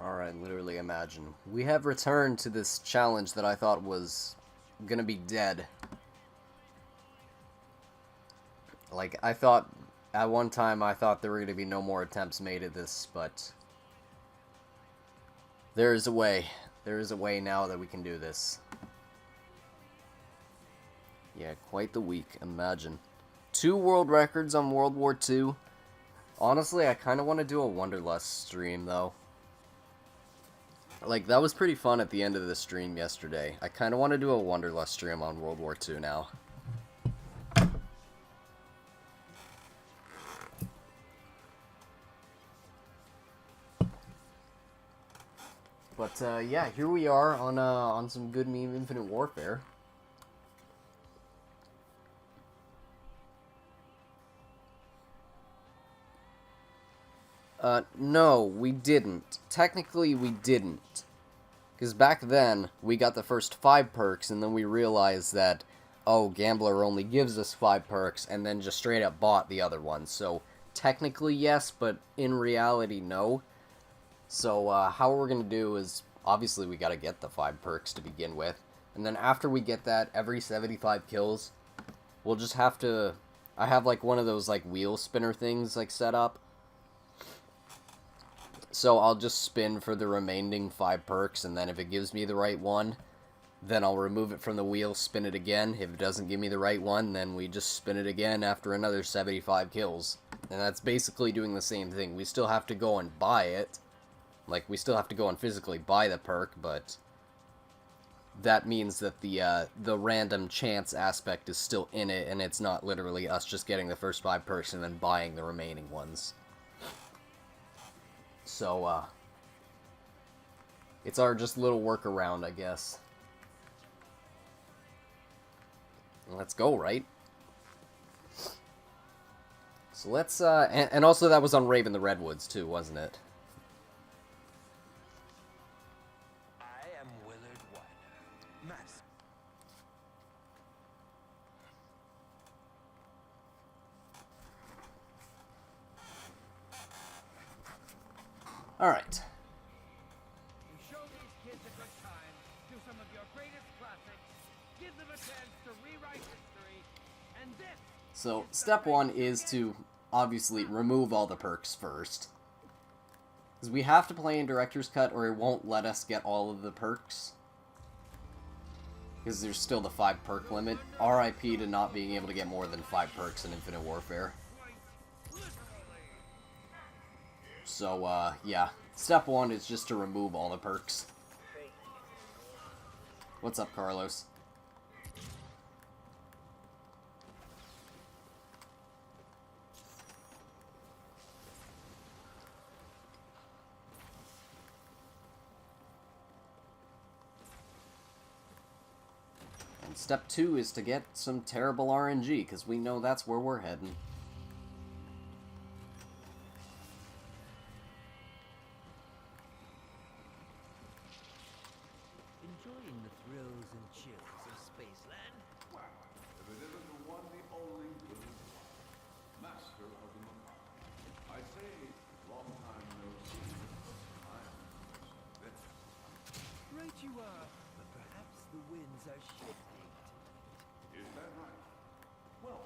Alright, literally imagine. We have returned to this challenge that I thought was gonna be dead. Like, I thought, at one time, I thought there were gonna be no more attempts made at this, but there is a way. There is a way now that we can do this. Yeah, quite the week, imagine. 2 world records on World War II. Honestly, I kind of want to do a Wanderlust stream, though. Like, that was pretty fun at the end of the stream yesterday. I kind of want to do a Wanderlust stream on World War II now. But, yeah, here we are on some good meme Infinite Warfare. No, we didn't. Technically, we didn't. Because back then, we got the first 5 perks, and then we realized that, oh, Gambler only gives us 5 perks, and then just straight up bought the other ones. So, technically, yes, but in reality, no. So, how we're going to do is, obviously, we got to get the 5 perks to begin with. And then after we get that, every 75 kills, we'll just have to... I have, like, one of those, like, wheel spinner things, like, set up. So I'll just spin for the remaining 5 perks, and then if it gives me the right one, then I'll remove it from the wheel, spin it again. If it doesn't give me the right one, then we just spin it again after another 75 kills. And that's basically doing the same thing. We still have to go and buy it. Like, we still have to go and physically buy the perk, but that means that the random chance aspect is still in it, and it's not literally us just getting the first 5 perks and then buying the remaining ones. So, it's our just little workaround, I guess. Let's go, right? So let's, and also that was on Raven the Redwoods, too, wasn't it? I am Willard Wyler, Master. Alright. Show these kids a good time, do some of your greatest classics, give them a chance to rewrite history, and this... So, step 1 is to, obviously, remove all the perks first. Because we have to play in Director's Cut, or it won't let us get all of the perks. Because there's still the 5 perk limit. RIP to not being able to get more than 5 perks in Infinite Warfare. So, yeah. Step 1 is just to remove all the perks. What's up, Carlos? And step 2 is to get some terrible RNG, because we know that's where we're heading. Enjoying the thrills and chills of Spaceland? Well, if it isn't the one, the only Willard Wyler, master of the macabre. I say, long time no see. I am this. Right you are, but perhaps the winds are shifting. Is that right? Well,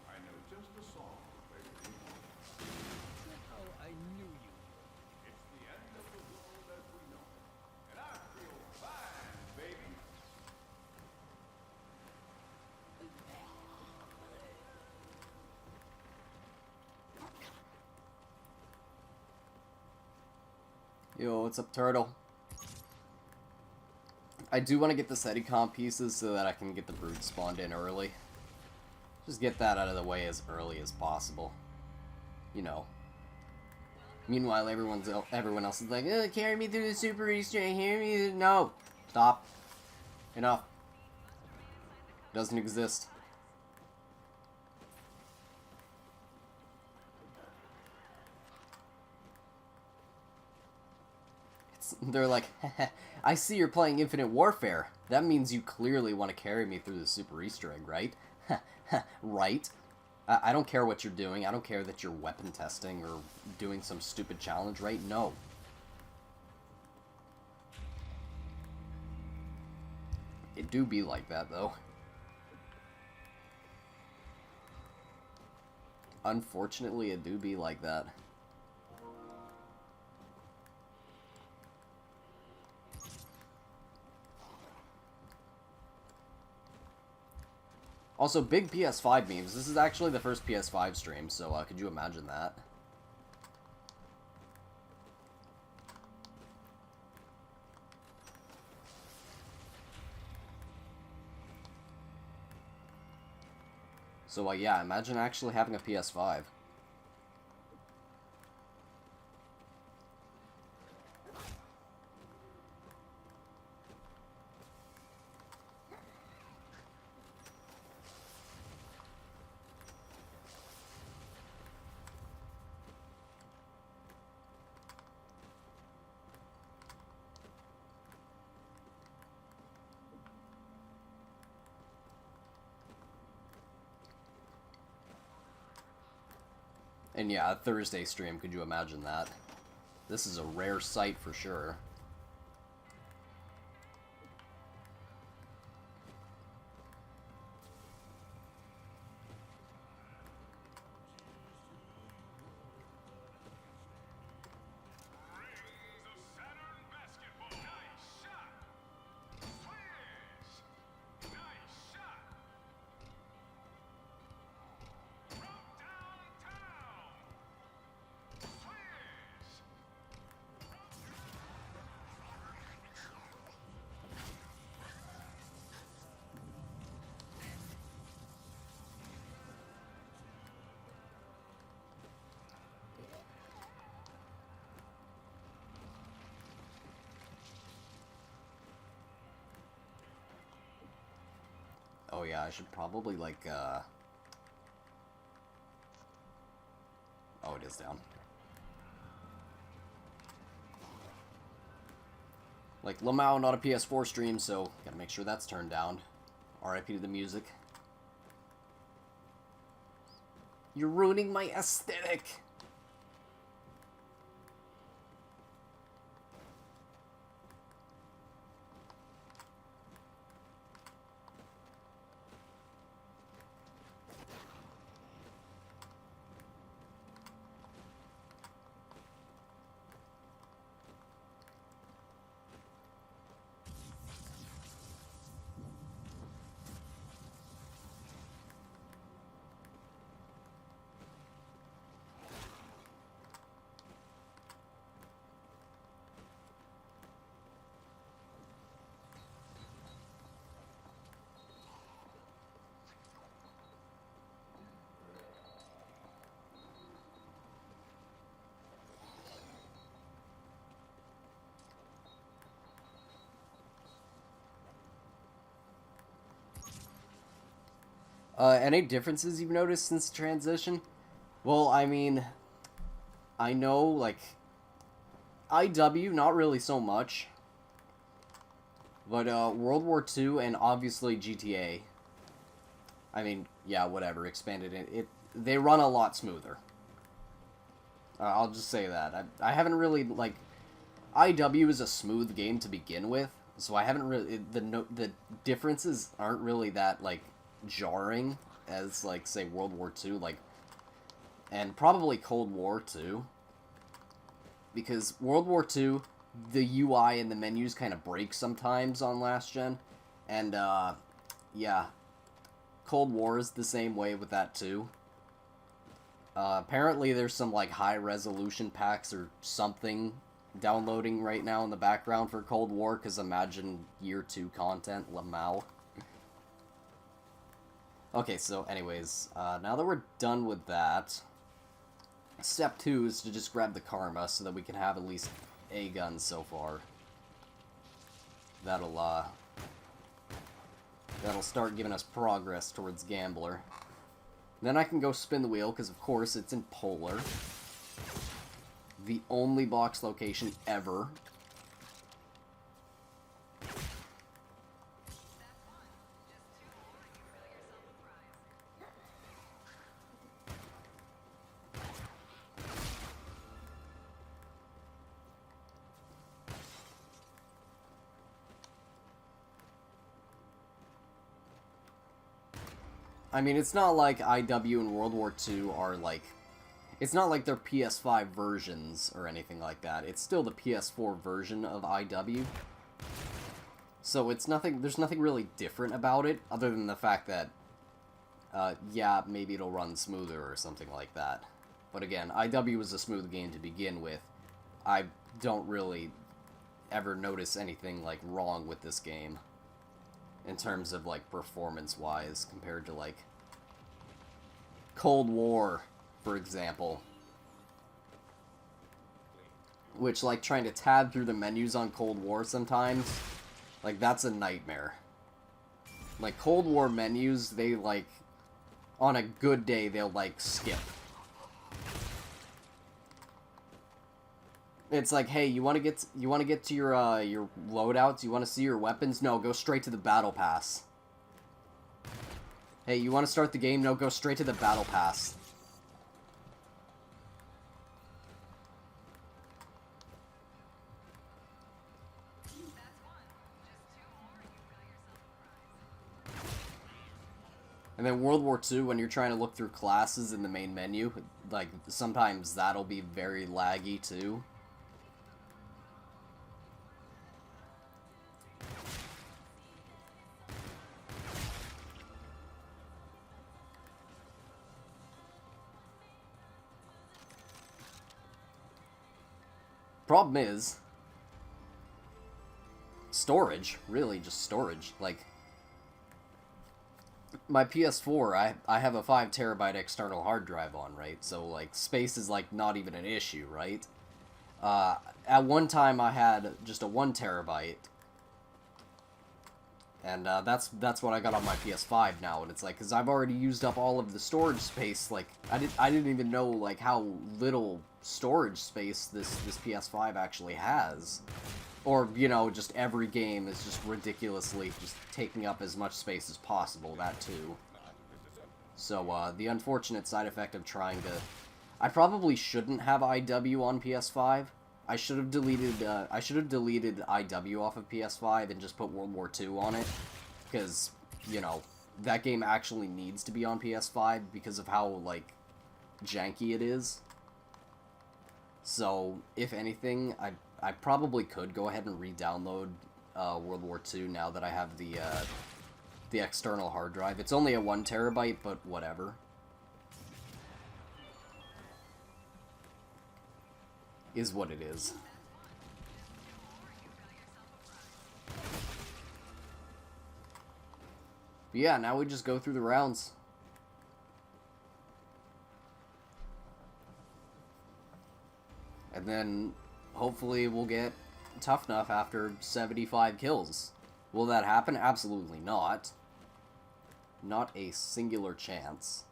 I know just the song to play with you. Somehow I knew you. It's the end of the world as we know it. And I feel fine, baby. Yo, what's up, Turtle? I do want to get the Seticom pieces so that I can get the brood spawned in early. Just get that out of the way as early as possible. You know. Meanwhile, everyone else is like, carry me through the Super Easter egg, carry me. No! Stop. Enough. Doesn't exist. They're like, I see you're playing Infinite Warfare. That means you clearly want to carry me through the Super Easter egg, right? Right? I don't care what you're doing. I don't care that you're weapon testing or doing some stupid challenge, right? No. It do be like that, though. Unfortunately, it do be like that. Also, big PS5 memes. This is actually the first PS5 stream, so could you imagine that? So, yeah, imagine actually having a PS5. And yeah, a Thursday stream, could you imagine that? This is a rare sight for sure. Oh yeah, I should probably, like, oh, it is down. Like, Lamau, not a PS4 stream, so gotta make sure that's turned down. RIP to the music. You're ruining my aesthetic! Any differences you've noticed since the transition? Well, I mean, I know, like, IW, not really so much. But, World War II and obviously GTA. I mean, yeah, whatever, expanded it. They run a lot smoother. I'll just say that. I haven't really, like, IW is a smooth game to begin with, so I haven't really, the differences aren't really that, like, jarring as, like, say, World War II, like, and probably Cold War, too. Because World War II, the UI and the menus kind of break sometimes on last gen, and, yeah, Cold War is the same way with that, too. Apparently there's some, like, high-resolution packs or something downloading right now in the background for Cold War, because imagine Year 2 content, Lamau. Okay, so anyways, now that we're done with that, step 2 is to just grab the Karma so that we can have at least a gun so far. That'll start giving us progress towards Gambler. Then I can go spin the wheel, because of course it's in Polar. The only box location ever. I mean, it's not like IW and World War II are like... It's not like they're PS5 versions or anything like that. It's still the PS4 version of IW. So it's nothing... There's nothing really different about it, other than the fact that... yeah, maybe it'll run smoother or something like that. But again, IW was a smooth game to begin with. I don't really ever notice anything, like, wrong with this game. In terms of, like, performance-wise, compared to, like, Cold War, for example. Which, like, trying to tab through the menus on Cold War sometimes, like, that's a nightmare. Like, Cold War menus, they, like, on a good day, they'll, like, skip. It's like, hey, you want to get to your loadouts? You want to see your weapons? No, go straight to the battle pass. Hey, you want to start the game? No, go straight to the battle pass. And then World War II, when you're trying to look through classes in the main menu, like, sometimes that'll be very laggy, too. Problem is... storage. Really, just storage. Like... My PS4, I have a 5 terabyte external hard drive on, right? So, like, space is, like, not even an issue, right? At one time, I had just a 1 terabyte. And, that's what I got on my PS5 now, and it's like, because I've already used up all of the storage space, like, I didn't even know, like, how little storage space this PS5 actually has. Or, you know, just every game is just ridiculously just taking up as much space as possible, that too. So, the unfortunate side effect of trying to... I probably shouldn't have IW on PS5. I should have deleted IW off of PS5 and just put World War II on it. Because, you know, that game actually needs to be on PS5 because of how, like, janky it is. So, if anything, I probably could go ahead and re-download World War II now that I have the external hard drive. It's only a 1 terabyte, but whatever. Is what it is. But yeah, now we just go through the rounds. And then... hopefully we'll get tough enough after 75 kills. Will that happen? Absolutely not. Not a singular chance.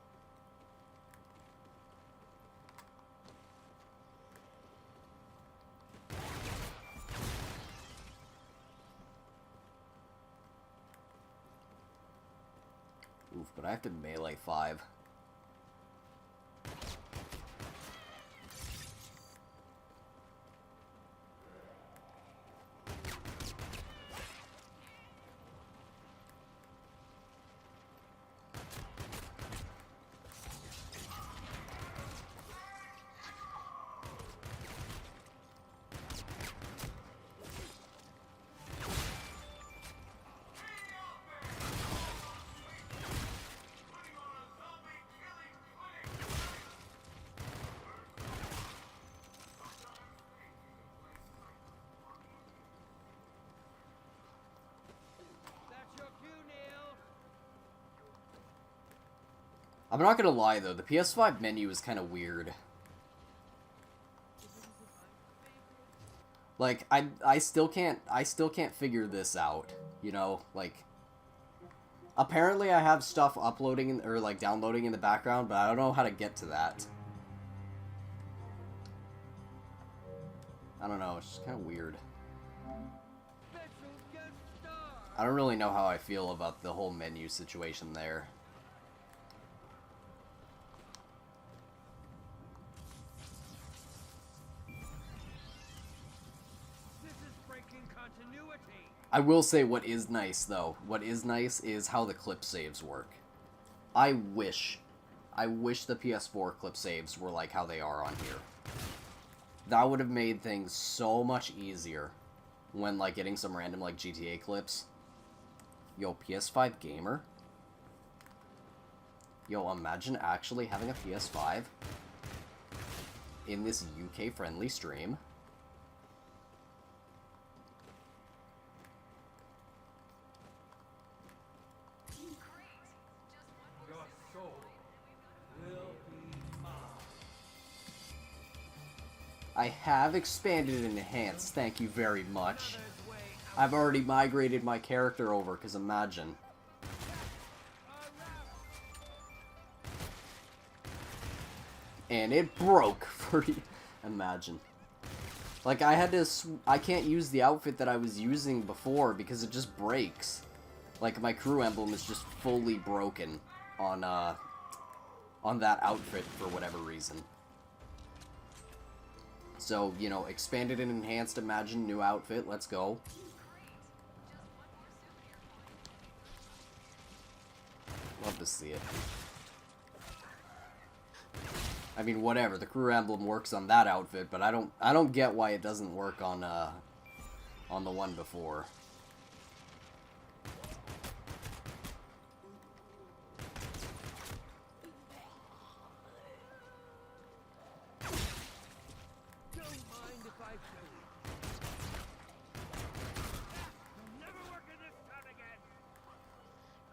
Oof, but I have to melee 5. I'm not gonna lie though, the PS5 menu is kind of weird. Like, I still can't figure this out, you know, like, apparently I have stuff uploading, or like downloading in the background, but I don't know how to get to that. I don't know, it's just kind of weird. I don't really know how I feel about the whole menu situation there. I will say what is nice, though. What is nice is how the clip saves work. I wish the PS4 clip saves were like how they are on here. That would have made things so much easier when, like, getting some random, like, GTA clips. Yo, PS5 gamer? Yo, imagine actually having a PS5 in this UK-friendly stream. Your soul will be mine. I have expanded and enhanced, thank you very much. Another's way out. I've already migrated my character over, because imagine. And it broke for imagine. Like, I had to I can't use the outfit that I was using before because it just breaks. Like, my crew emblem is just fully broken on that outfit for whatever reason. So, you know, expanded and enhanced, imagine, new outfit, let's go. Love to see it. I mean, whatever, the crew emblem works on that outfit, but I don't get why it doesn't work on the one before. Don't mind if I show you. You'll never work in this town again. Good work, everyone.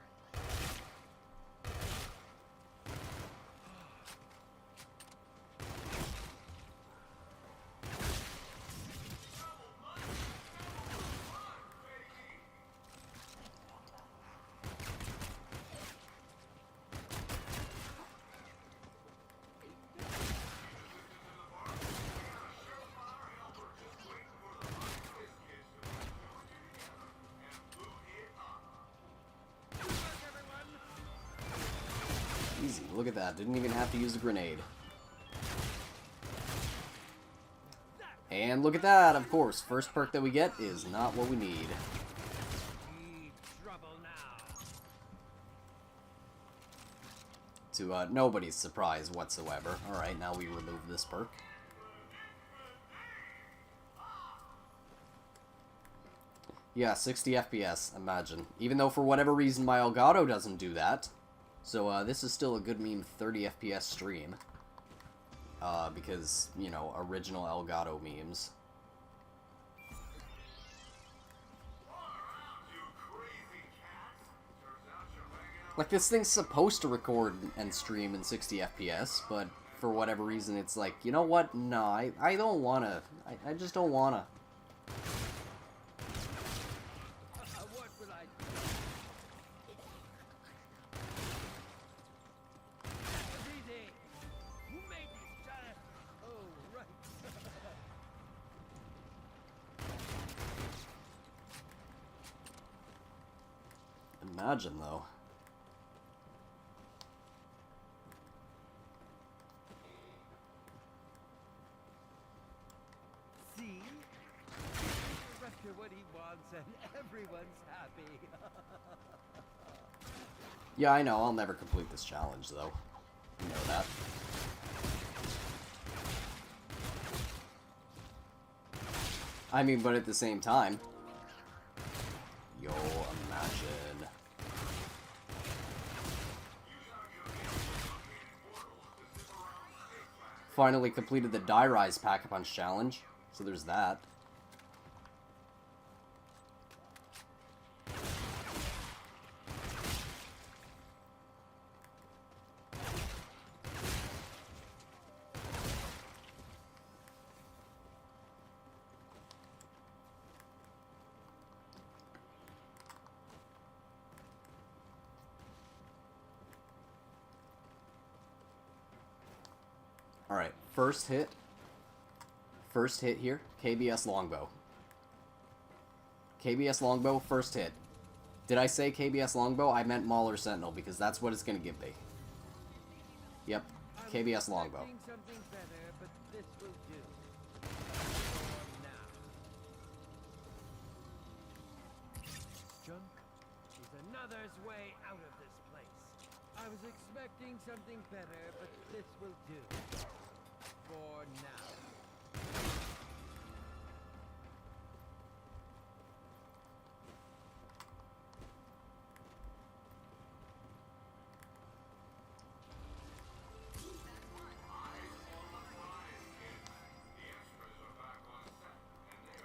Easy, look at that, didn't even have to use a grenade. And look at that, of course, first perk that we get is not what we need. Need trouble now. To nobody's surprise whatsoever. Alright, now we remove this perk. Yeah, 60 FPS, imagine. Even though for whatever reason my Elgato doesn't do that. So this is still a good meme 30 FPS stream. Because, you know, original Elgato memes. Like, this thing's supposed to record and stream in 60 FPS, but for whatever reason it's like, you know what? No, I don't wanna. I just don't wanna. What would I do? That's easy. Who made these giant? Oh, right. Imagine, though. See? Director what he wants and everyone's happy. Yeah, I know, I'll never complete this challenge, though. You know that. I mean, but at the same time... Yo, imagine... Finally completed the Die Rise Pack-a-Punch challenge, so there's that. Alright, first hit here, KBS Longbow. KBS Longbow, first hit. Did I say KBS Longbow? I meant Mauler Sentinel, because that's what it's gonna give me. Yep, KBS Longbow. Something better, but this will do. Junk is another's way out of this place. I was expecting something better, but this will do. For now.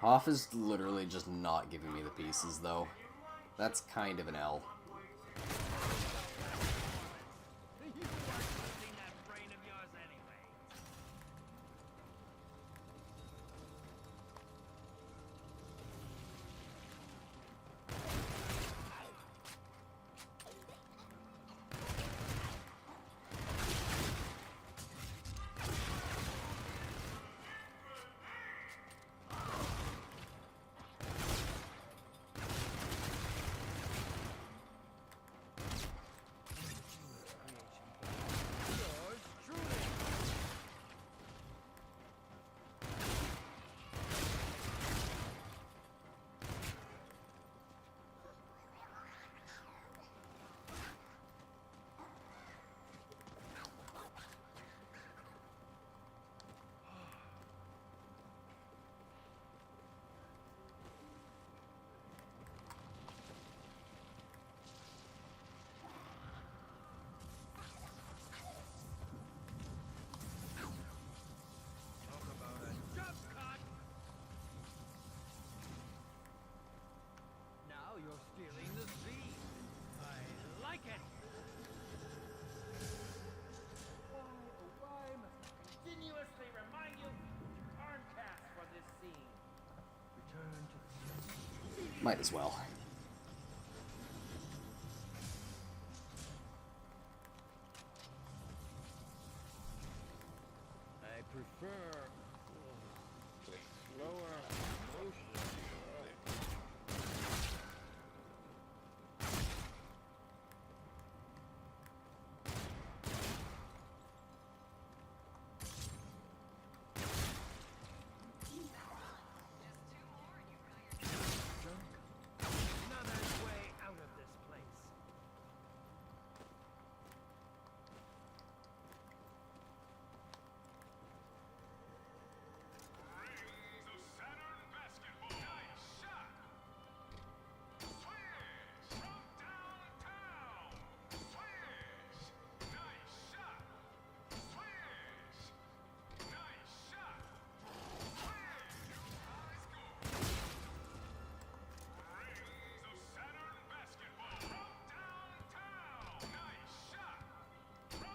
Hoff is literally just not giving me the pieces, though. That's kind of an L. You weren't using that brain of yours anyway. Yours truly. Talk about a jump cut. Now you're stealing the scene. I like it. Why, oh why must I continuously remind you arm cast for this scene? Return to the Might as well. I prefer slower motion. Another way out of this place. Rings of Saturn basketball. Nice shot. Swish from downtown. Swish. Nice shot. Swish. Nice shot. Swish. High score. Rings of Saturn basketball from downtown. Nice shot. From downtown. Swish. From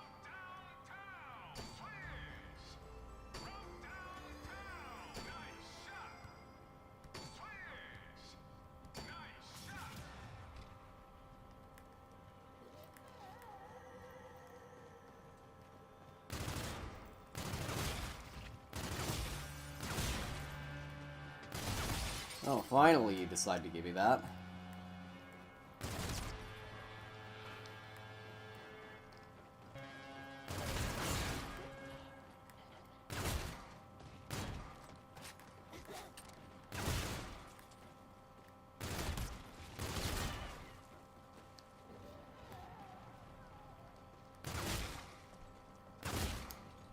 downtown. Nice shot. Swish. Nice shot. Oh, finally you decide to give me that.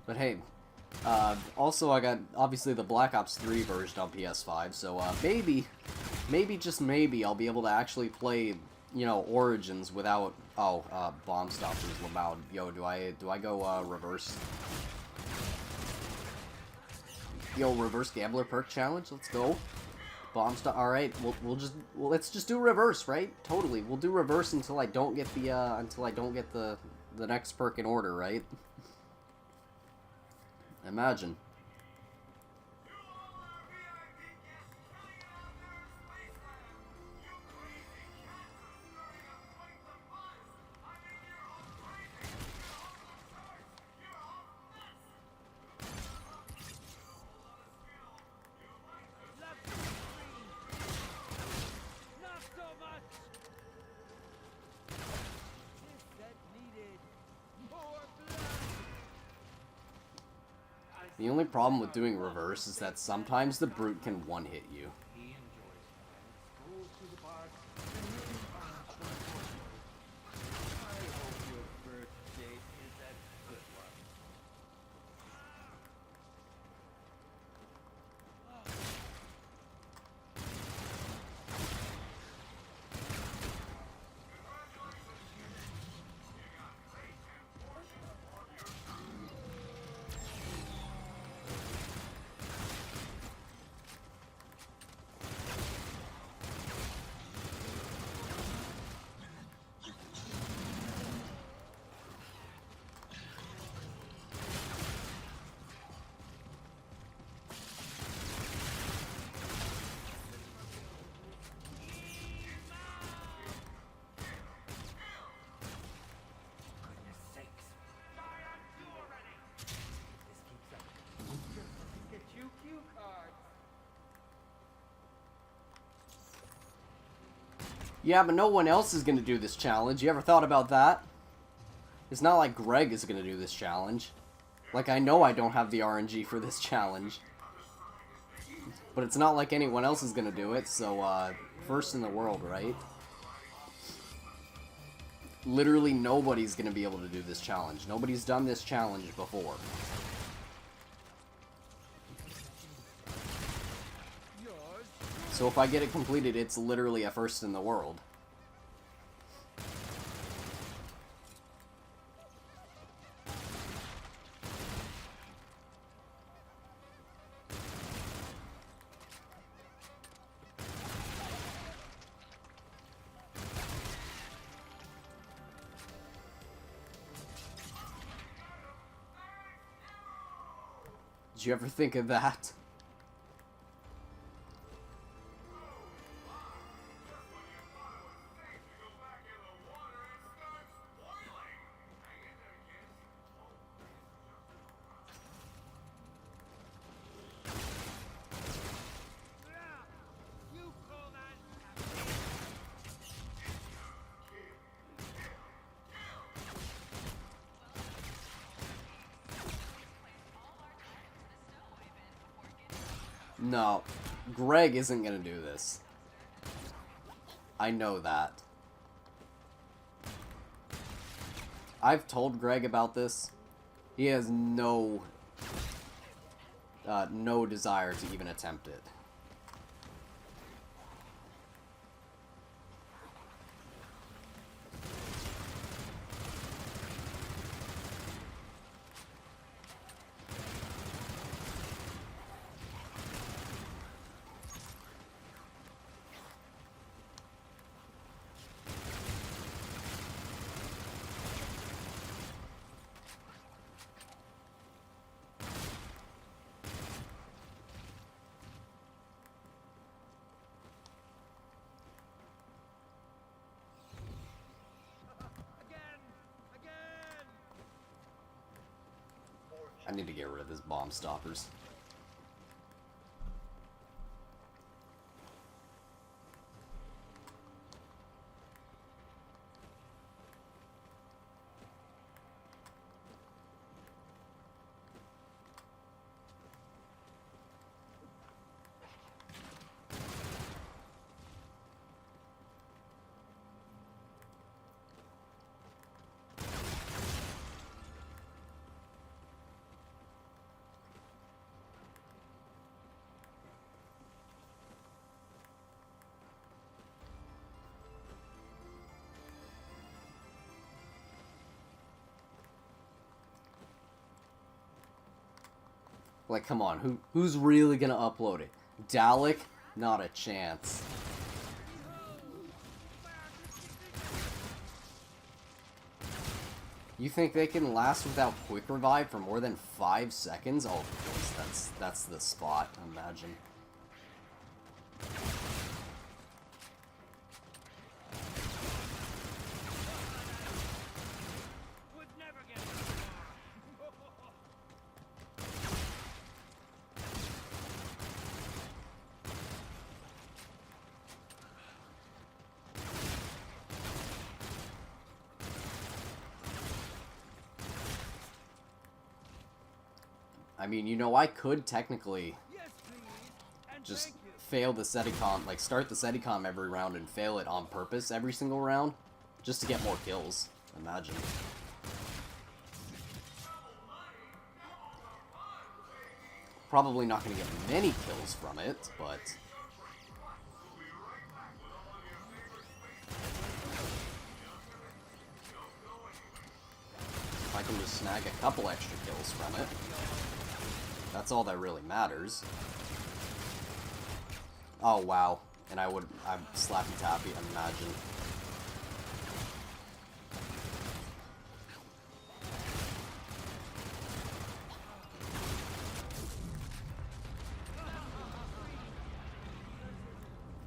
But hey, also I got, obviously, the Black Ops 3 version on PS5, so maybe, just maybe, I'll be able to actually play, you know, Origins without, bombstoppers loud. Yo, do I go, reverse? Yo, reverse gambler perk challenge, let's go. Alright, let's just do reverse, right? Totally, we'll do reverse until I don't get the next perk in order, right? Imagine. Not so much. This that needed more blood. The only problem with doing reverse is that sometimes the brute can one-hit you. He enjoys fun, strolls through the park, and really finds some enjoyment. I hope your bird Yeah, but no one else is gonna do this challenge. You ever thought about that? It's not like Greg is gonna do this challenge. Like, I know I don't have the RNG for this challenge. But it's not like anyone else is gonna do it, so, first in the world, right? Literally nobody's gonna be able to do this challenge. Nobody's done this challenge before. So if I get it completed, it's literally a first in the world. Did you ever think of that? You call that? No, Greg isn't gonna do this. I know that. I've told Greg about this. He has no desire to even attempt it. I need to get rid of this bombstoppers. Like, come on, who's really gonna upload it? Dalek? Not a chance. You think they can last without quick revive for more than 5 seconds? Oh, of course, that's the spot, imagine. Would never get I mean, you know, I could technically Yes, please. And just thank you. fail the Steadicom, like start the Steadicom every round and fail it on purpose every single round, just to get more kills, imagine. Probably not going to get many kills from it, but... if I can just snag a couple extra kills from it, that's all that really matters. Oh, wow. And I'm slappy taffy, imagine.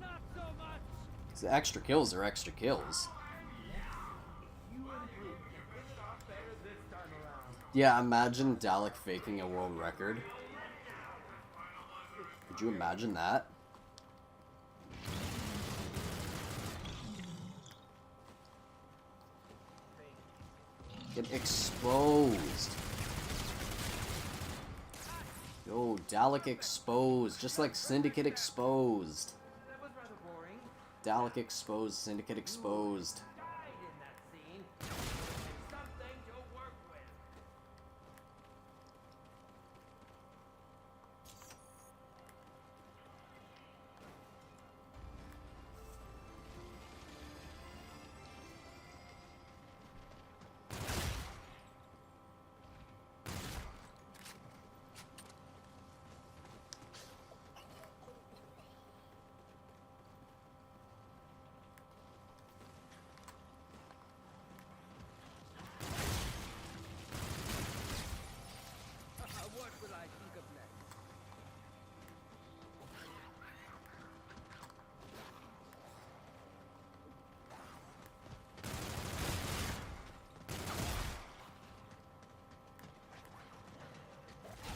Not so much. The extra kills are extra kills. Yeah, imagine Dalek faking a world record. Could you imagine that? Get exposed. Yo, Dalek exposed. Just like Syndicate exposed. That was rather boring. Dalek exposed. Syndicate exposed. Died in that scene. And something to work with. What will I think of next?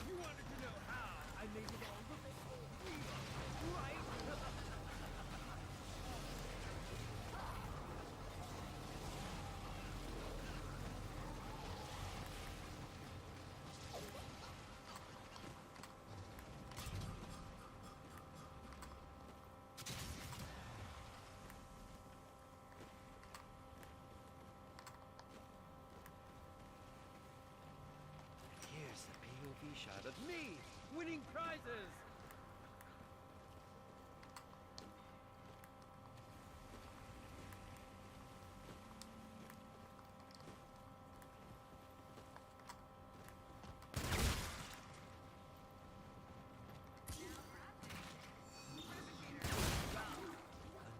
You wanted to know how I made it all look real, right? Here's the POV shot of me winning prizes.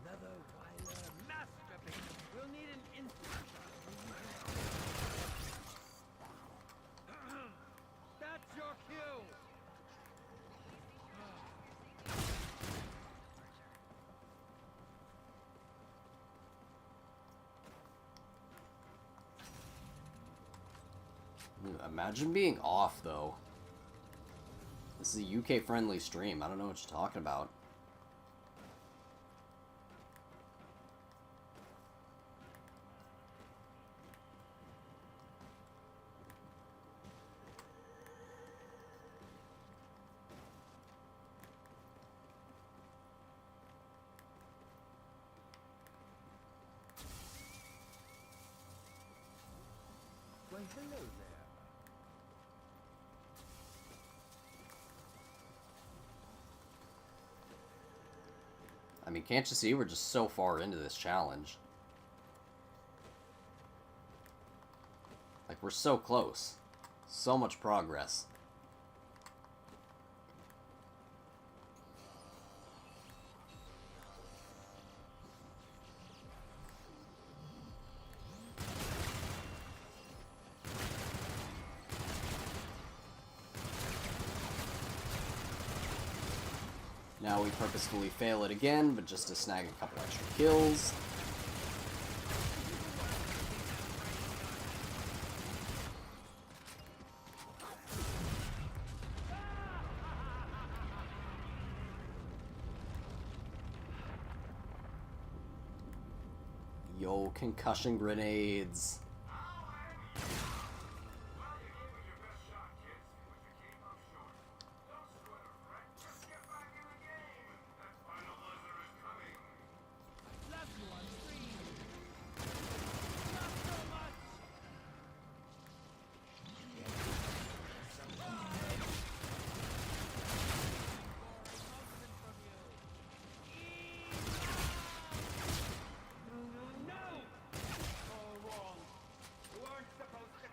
Another wire masterpiece. We'll need an instant shot. That's your cue. Imagine being off, though. This is a UK-friendly stream. I don't know what you're talking about. Why, hello there. I mean, can't you see we're just so far into this challenge? Like, we're so close. So much progress. Now we purposefully fail it again, but just to snag a couple extra kills. Yo, concussion grenades. Love you on stream. Not so much. No! All wrong. You weren't supposed to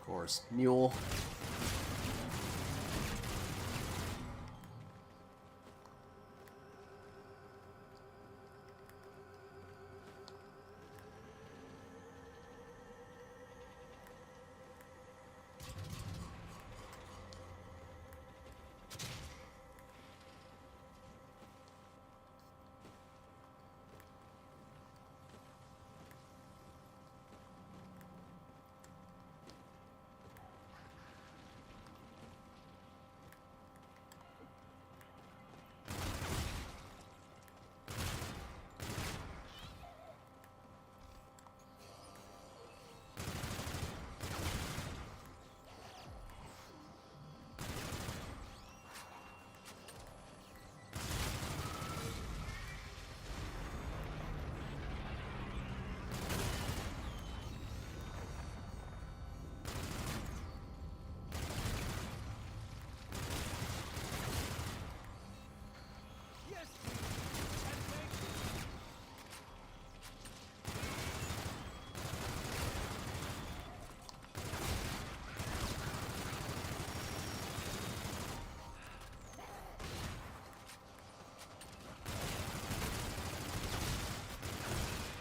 course, mule.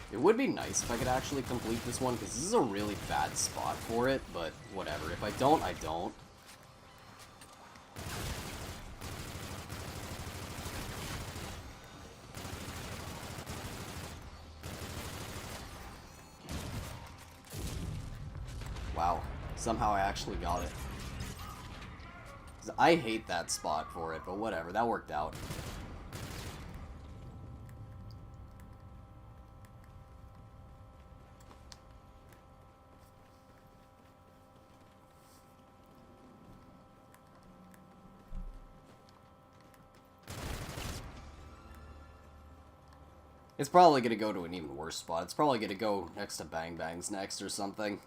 It would be nice if I could actually complete this one, because this is a really bad spot for it, but whatever. If I don't, I don't. Wow. Somehow I actually got it. I hate that spot for it, but whatever. That worked out. It's probably going to go to an even worse spot. It's probably going to go next to Bang Bangs next or something.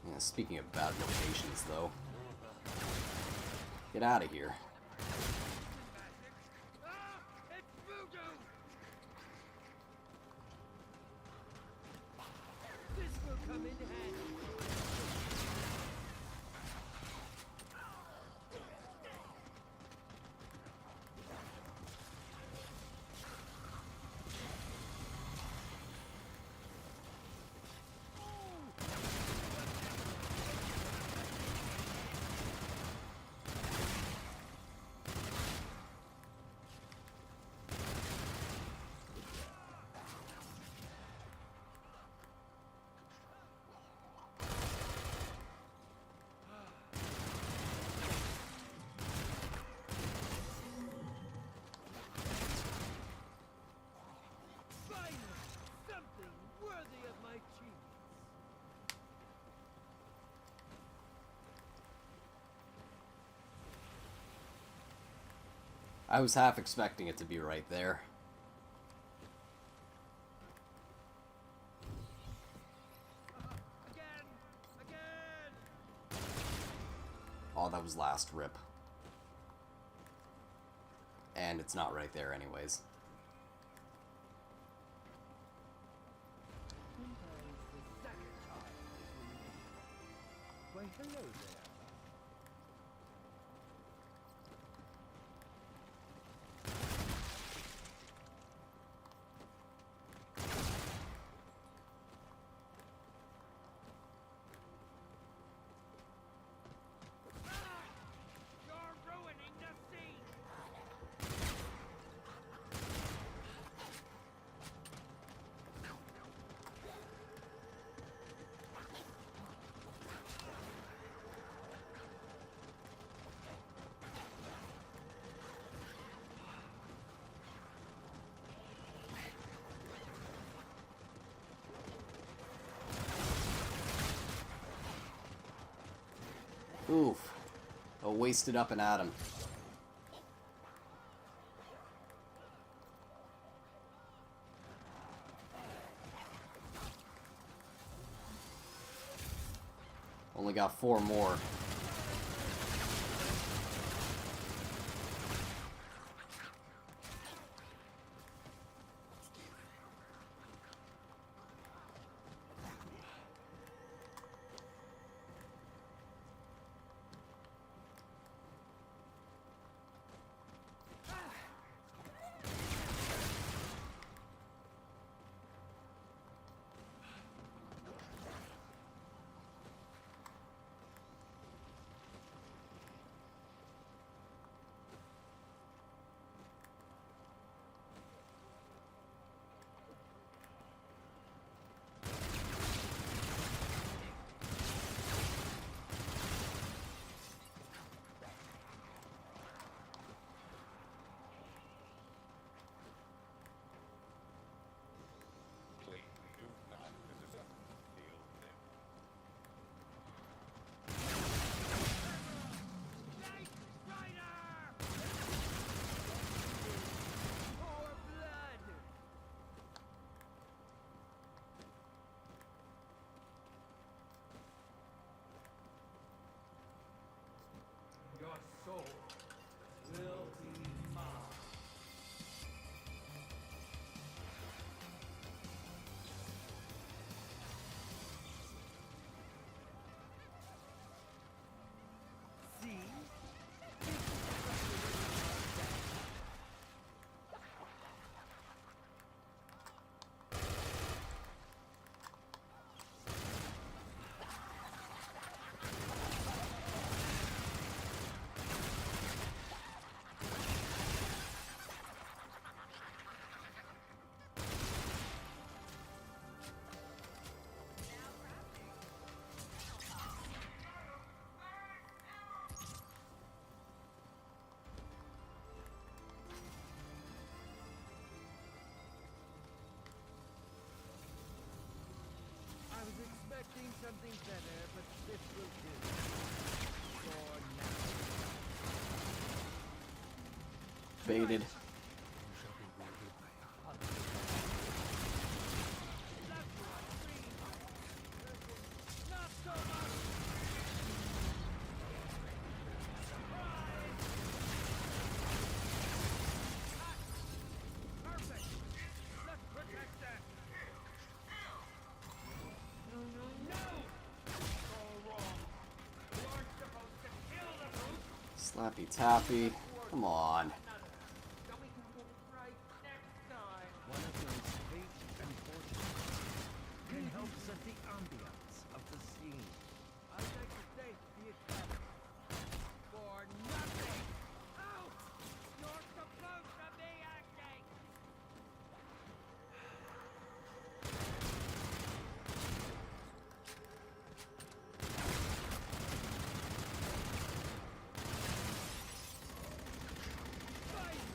Yeah, speaking of bad locations, though. Get out of here. I was half expecting it to be right there. Oh, that was last rip. And it's not right there anyways. Why, hello there. Oof. Oh, wasted up and at him. Only got 4 more. Your soul will be mine. See? I was expecting something better, but this will do. For now. Baited. Not so much! Perfect! Let's protect that! No! All wrong. You aren't supposed to kill the brute! Slappy taffy. Come on. So we can get it right next time. One of those fate and fortune can help set the ambiance of the scene. I'd like to thank the Academy for nothing! Out! You're supposed to be acting! Fight!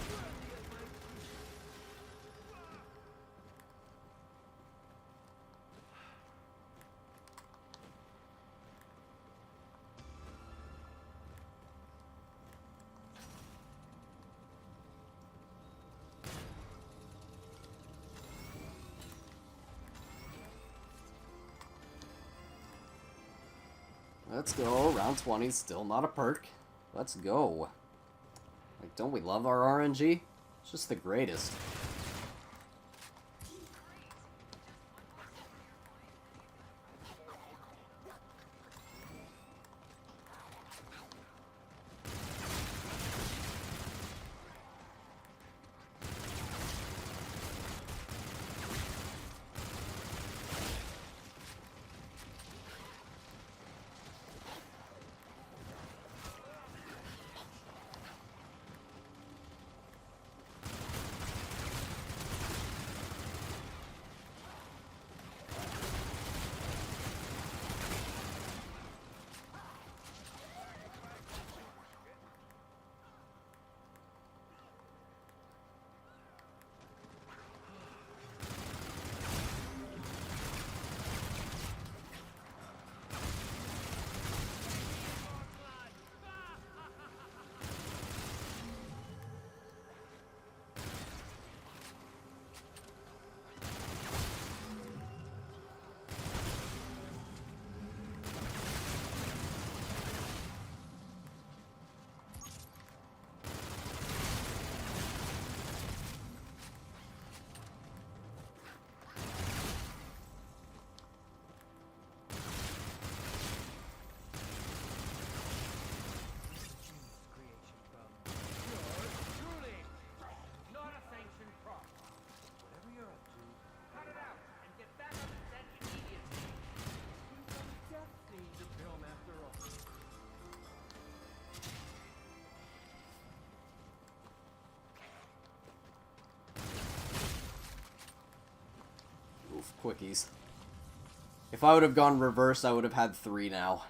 Worthy of my Let's go. Round 20, still not a perk. Let's go. Like, don't we love our RNG? It's just the greatest. of quickies. If I would have gone reverse, I would have had 3 now.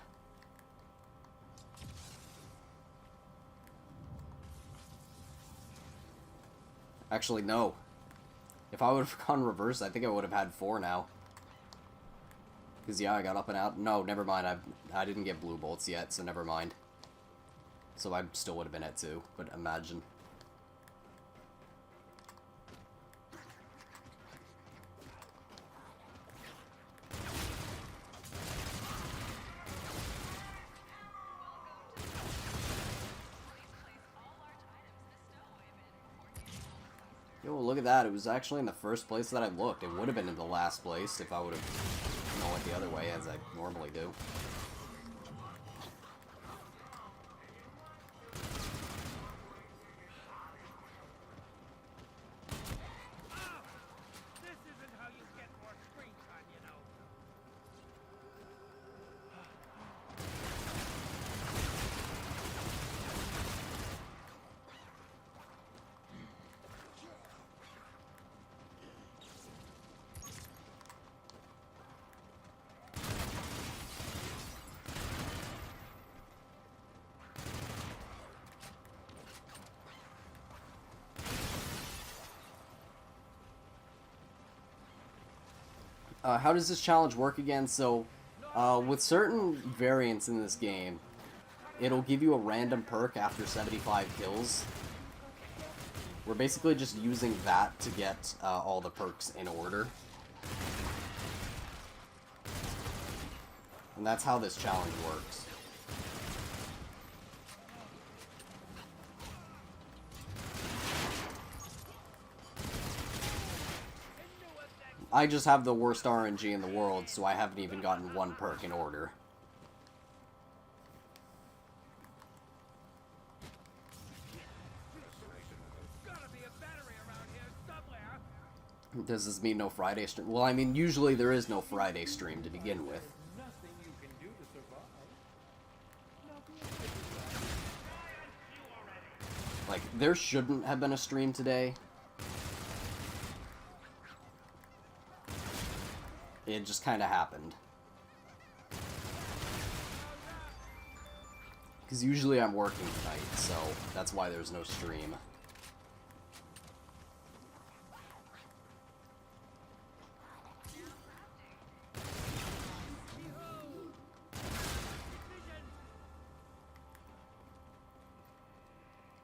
Actually, no. If I would have gone reverse, I think I would have had 4 now. Because, yeah, I got up and out. No, never mind. I didn't get blue bolts yet, so never mind. So I still would have been at 2, but imagine. Yo, look at that. It was actually in the first place that I looked. It would have been in the last place if I would have went the other way, as I normally do. This isn't how you get more screen time, you know. How does this challenge work again? So, with certain variants in this game, it'll give you a random perk after 75 kills. We're basically just using that to get all the perks in order. And that's how this challenge works. I just have the worst RNG in the world, so I haven't even gotten 1 perk in order. Gotta be a battery around here somewhere. Does this mean no Friday stream? Well, I mean, usually there is no Friday stream to begin with. Nothing you can do to survive. Like, there shouldn't have been a stream today. It just kind of happened. Because usually I'm working tonight, so that's why there's no stream.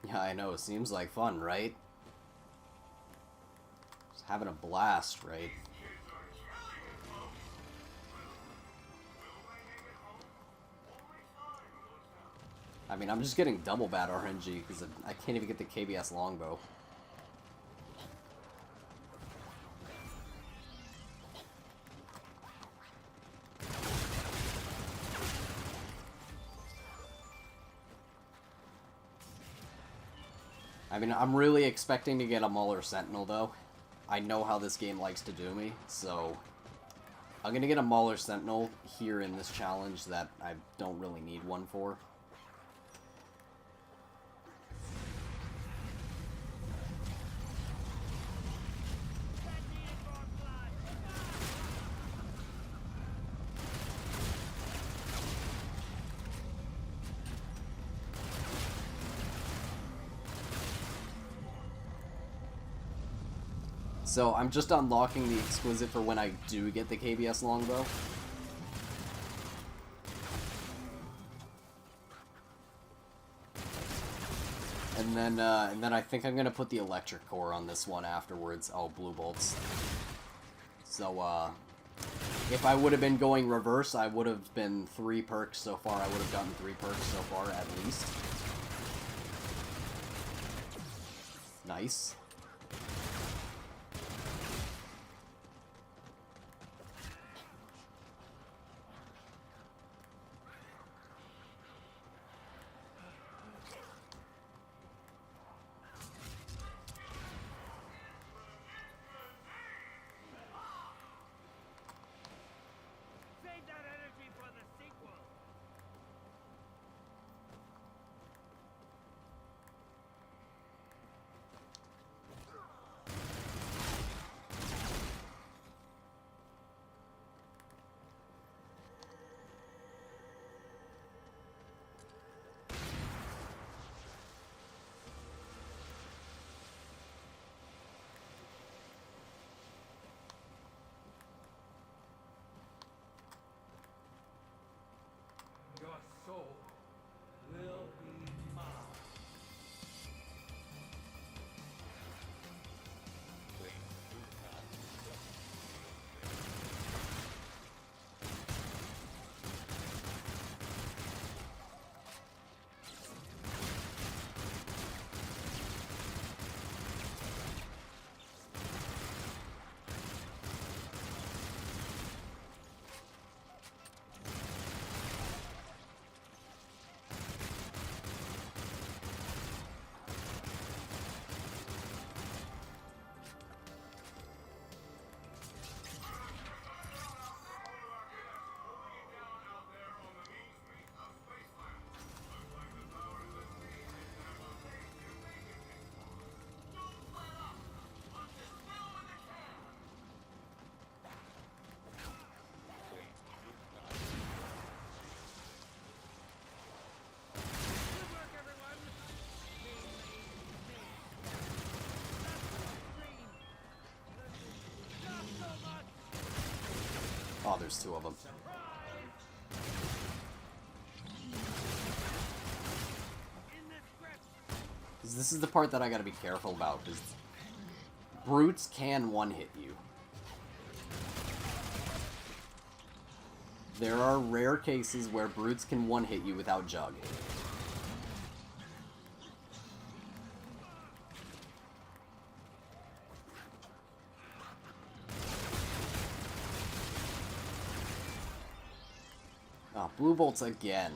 Yeah, I know. Seems like fun, right? Just having a blast, right? I mean, I'm just getting double bad RNG because I can't even get the KBS longbow. I mean, I'm really expecting to get a Mauler Sentinel, though. I know how this game likes to do me, so I'm gonna get a Mauler Sentinel here in this challenge that I don't really need one for. So I'm just unlocking the exquisite for when I do get the KBS longbow. And then I think I'm gonna put the electric core on this one afterwards. Oh, blue bolts. So if I would have been going reverse, I would have been 3 perks so far. I would have gotten 3 perks so far at least. Nice. Save that energy for the sequel. there's two of them. Because this is the part that I gotta be careful about, because brutes can one-hit you. There are rare cases where brutes can one-hit you without jug. Ah, blue bolts again.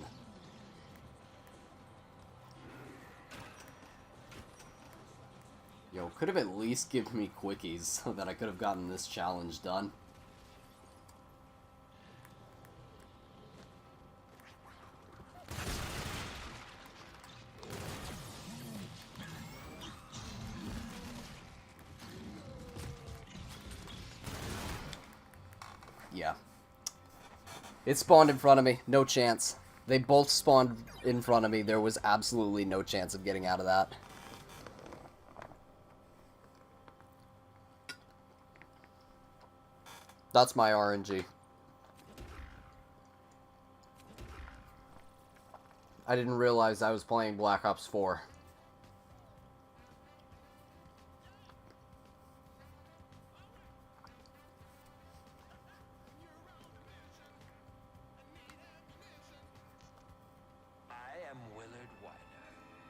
Yo, could have at least given me quickies so that I could have gotten this challenge done. Yeah. It spawned in front of me. No chance. They both spawned in front of me. There was absolutely no chance of getting out of that. That's my RNG. I didn't realize I was playing Black Ops 4. I am Willard Weiner,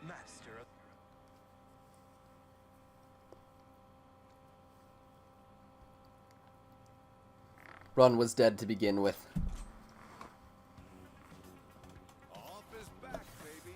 master of... Run was dead to begin with. Off his back, baby.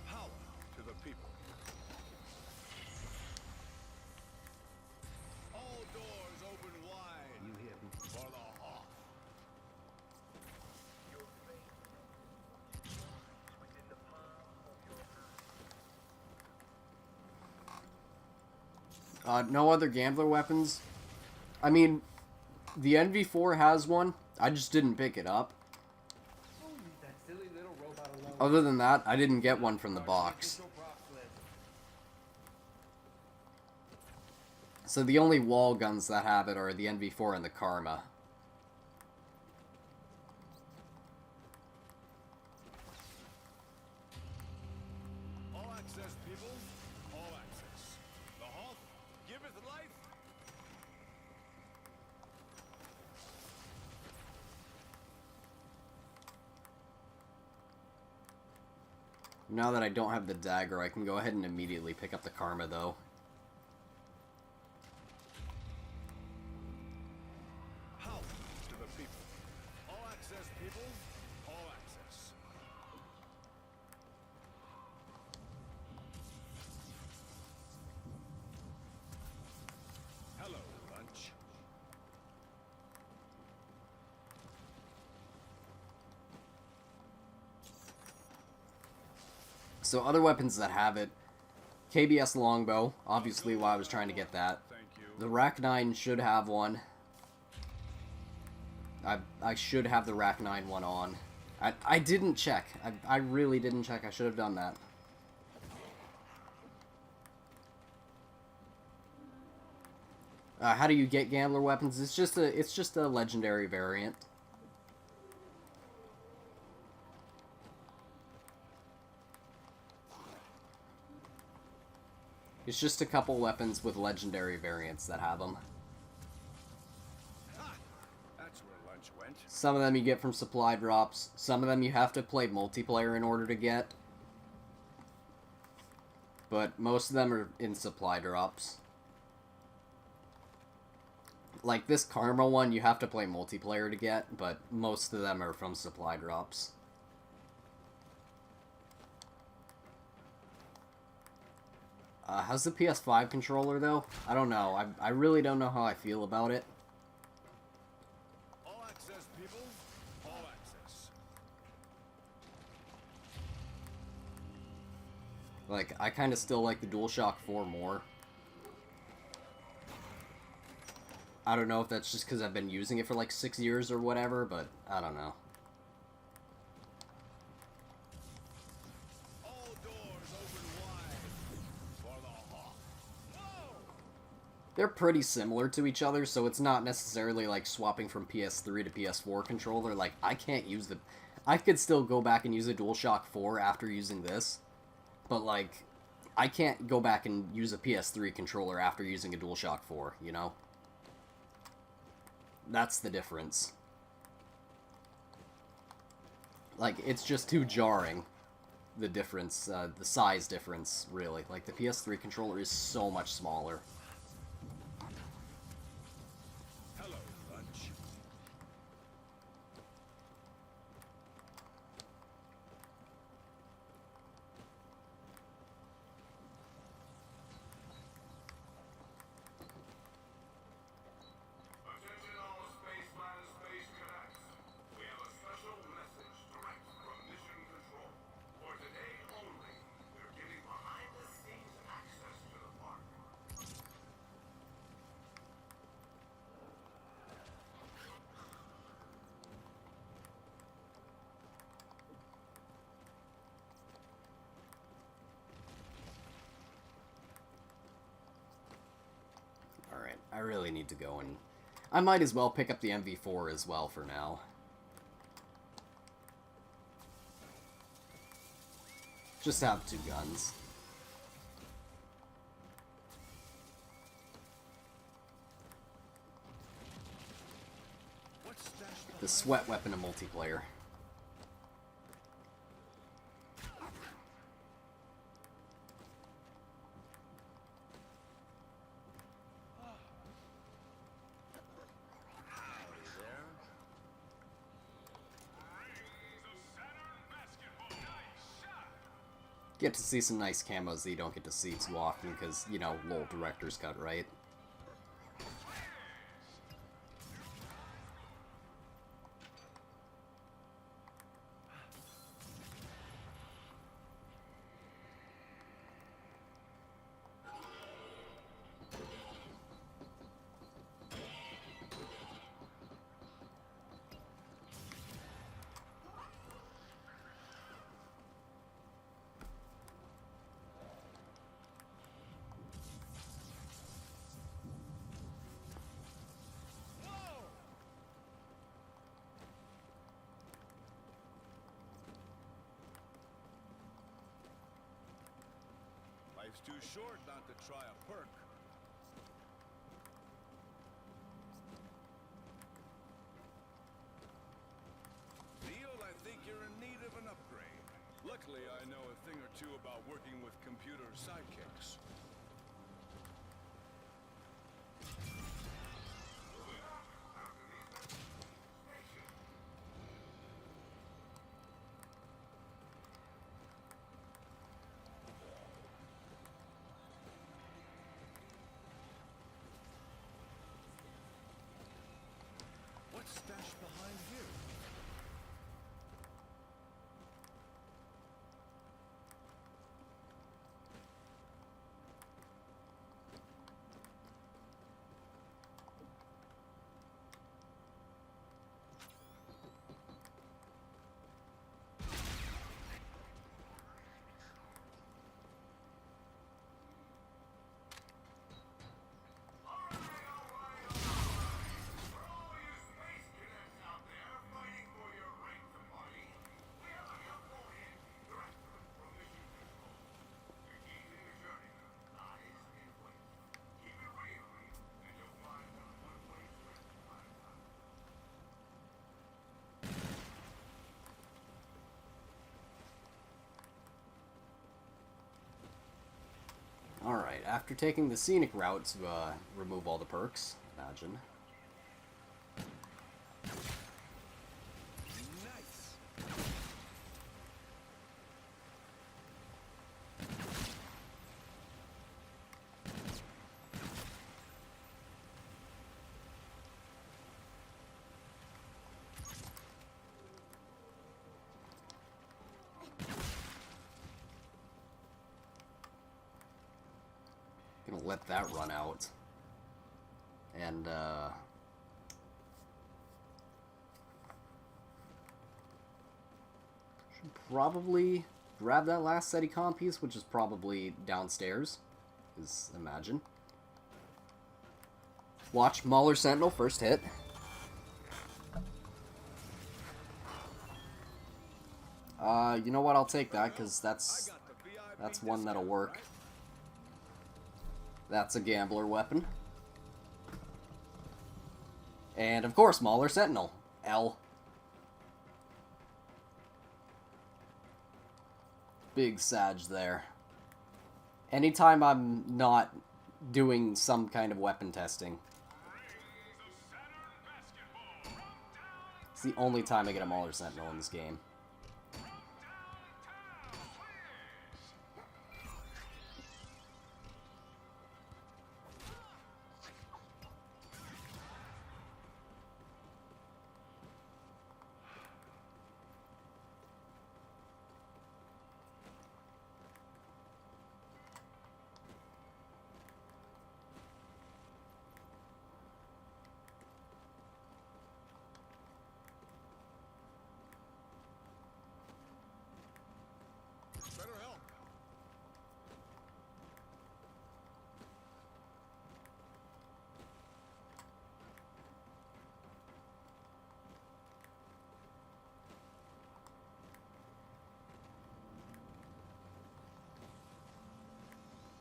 Power to the people. All doors open wide. You hear me? For the Hawk. No other gambler weapons. I mean, the NV4 has one. I just didn't pick it up. Oh, leave that silly little robot alone. Other than that, I didn't get one from the box. Official props list. So the only wall guns that have it are the NV4 and the Karma. All access, people. All access. The Hawk giveth life. Now that I don't have the dagger, I can go ahead and immediately pick up the Karma, though. Power to the people. All access, people. All access. Hello, lunch. So other weapons that have it, KBS longbow, obviously why I was trying to get that. Thank you. The Rack 9 should have one. I should have the Rack 9 one on. I didn't check. I really didn't check. I should have done that. How do you get gambler weapons? It's just a legendary variant. It's just a couple weapons with legendary variants that have them. Ha! That's where lunch went. Some of them you get from supply drops. Some of them you have to play multiplayer in order to get. But most of them are in supply drops. Like this Karma one, you have to play multiplayer to get, but most of them are from supply drops. How's the PS5 controller, though? I don't know. I really don't know how I feel about it. All access, people. All access. Like, I kind of still like the DualShock 4 more. I don't know if that's just because I've been using it for like 6 years or whatever, but I don't know. All doors open wide for the hawk. Whoa! They're pretty similar to each other, so it's not necessarily like swapping from PS3 to PS4 controller. Like, I can't use the... I could still go back and use a DualShock 4 after using this, but like, I can't go back and use a PS3 controller after using a DualShock 4, you know? That's the difference. Like, it's just too jarring, the difference, the size difference, really. Like, the PS3 controller is so much smaller. Hello, lunch. Attention all spaceman and space cadets. We have a special message direct from Mission Control. For today only, we're giving behind-the-scenes access to the park. Alright, I really need to go and... I might as well pick up the MV4 as well for now. Just have 2 guns. What's stashed The sweat weapon of multiplayer. Howdy there. Get to see some nice camos that you don't get to see too often because, you know, lol, director's cut, right? Life's too short not to try a perk. Neil, I think you're in need of an upgrade. Luckily, I know a thing or two about working with computer sidekicks. What's stashed behind here? Alright, after taking the scenic route to remove all the perks, imagine. Nice. Gonna let that run out. And, should probably grab that last SETI comp piece, which is probably downstairs, is imagine. Watch Mauler Sentinel, first hit. You know what, I'll take that, because that's one that'll work. That's a gambler weapon. And, of course, Mauler Sentinel. L. Big Sag there. Anytime I'm not doing some kind of weapon testing. It's the only time I get a Mauler Sentinel in this game. Better help.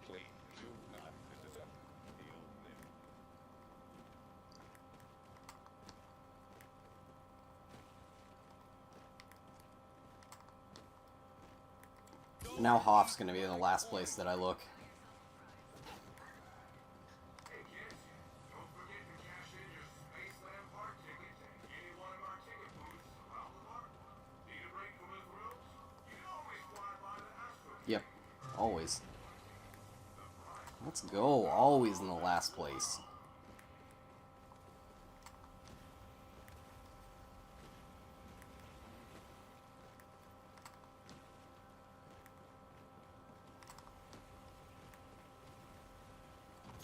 Please do not accept the old name. Now Hoff's gonna be in the last place that I look. Hey kids, don't forget to cash in your Spaceland Park ticket to any one of our ticket booths around the park. Need a break from the thrills? You can always fly by the Astro. Yep, always. Let's go, always in the last place.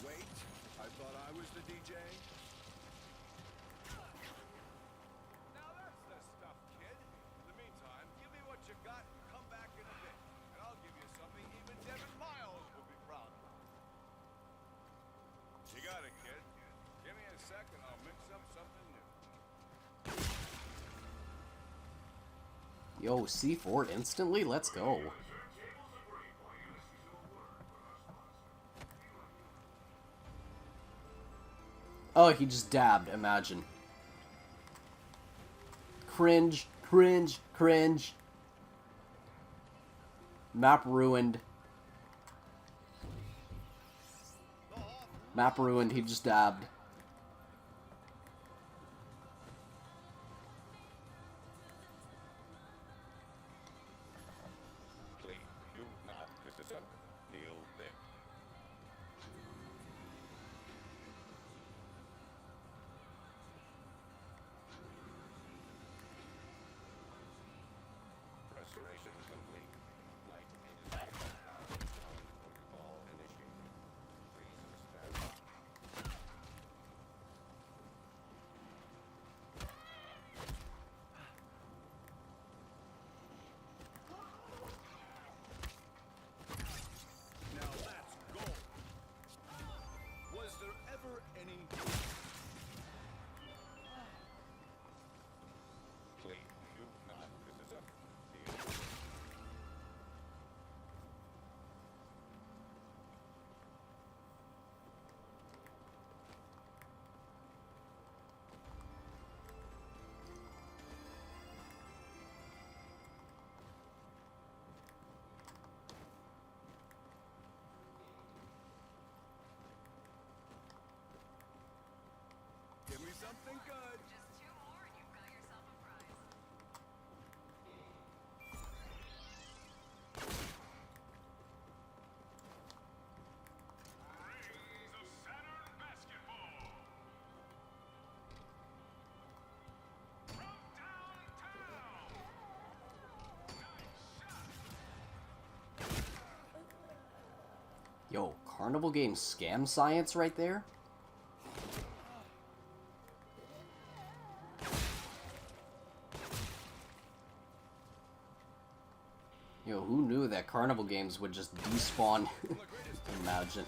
Wait, I thought I was the DJ. Now that's the stuff, kid. In the meantime, give me what you got and come back in a bit. And I'll give you something even Devin Miles will be proud of. You got it, kid. Give me a sec and I'll mix up something new. Yo, C4 instantly? Let's go. Oh, he just dabbed, imagine. Cringe, cringe, cringe. Map ruined. Map ruined, he just dabbed. Please do not accept the old name. Restoration complete. Light is protocol initiated. Please stand by. Now that's gold. Was there ever any... Please do not accept the old name. Give me something good. Just two more and you've got yourself a prize. Rings of Saturn basketball. From downtown. Nice shot. Yo, Carnival Games scam science right there? Carnival games would just despawn. Imagine.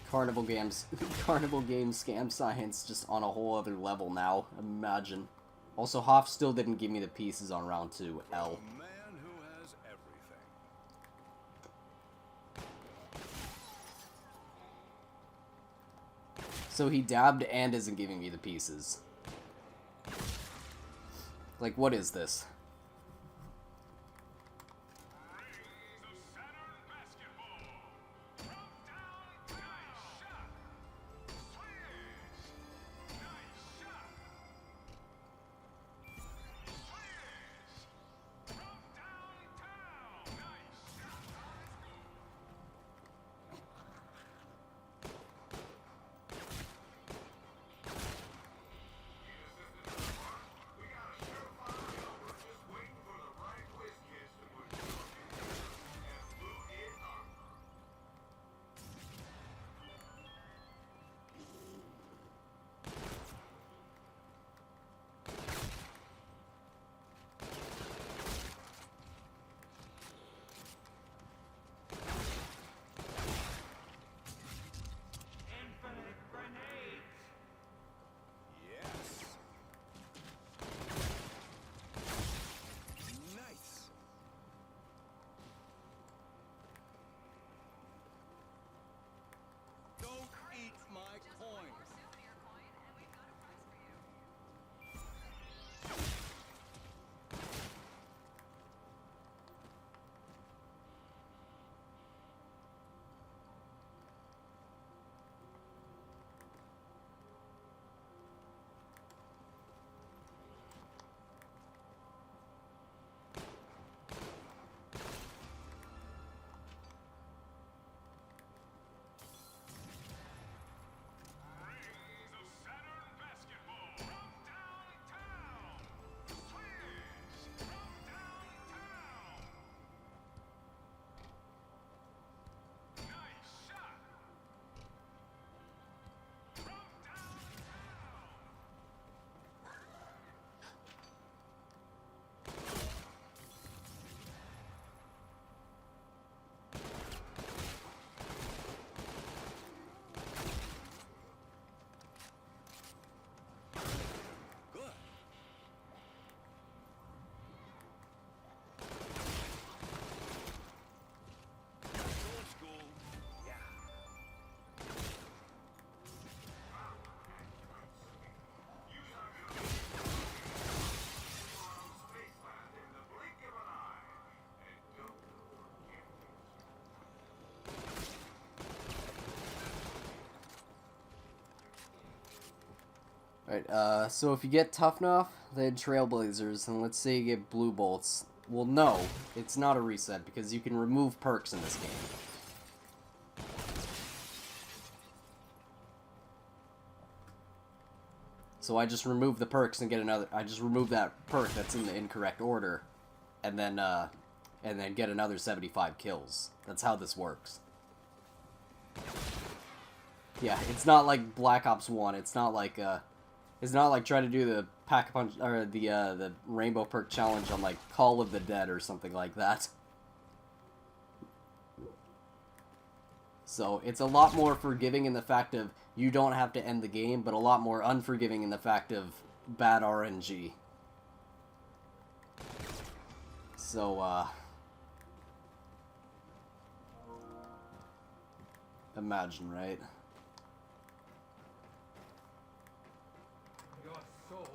Carnival games scam science just on a whole other level now. Imagine. Also, Hoff still didn't give me the pieces on round 2. L. A man who has everything. So he dabbed and isn't giving me the pieces. Like, what is this? Infinite grenades! Yes. Nice. Don't eat my Just one coin. more souvenir coin, and we've got a prize for you. Good. Old school. Yeah. Alright, so if you get Tuff Nuff, then Trailblazers, and let's say you get Blue Bolts. Well, no, it's not a reset, because you can remove perks in this game. So I just remove the perks and get another. I just remove that perk that's in the incorrect order, and then get another 75 kills. That's how this works. Yeah, it's not like Black Ops 1. It's not like trying to do the pack-a-punch or the Rainbow Perk challenge on like Call of the Dead or something like that. So it's a lot more forgiving in the fact of you don't have to end the game, but a lot more unforgiving in the fact of bad RNG. So, imagine, right? Your soul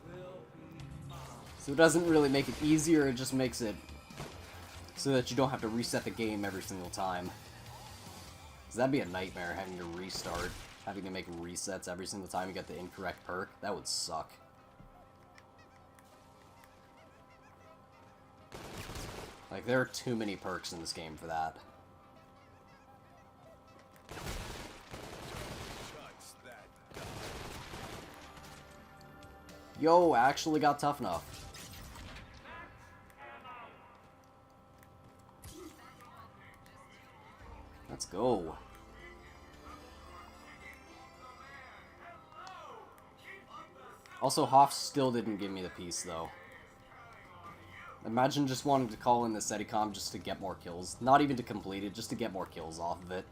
will be mine. So it doesn't really make it easier, it just makes it so that you don't have to reset the game every single time. 'Cause that'd be a nightmare, having to restart, having to make resets every single time you get the incorrect perk. That would suck. Like, there are too many perks in this game for that. Shuts that down. Yo, I actually got Tuff Nuff. Let's go. Also, Hoff still didn't give me the piece, though. Imagine just wanting to call in the Steadicom just to get more kills. Not even to complete it, just to get more kills off of it.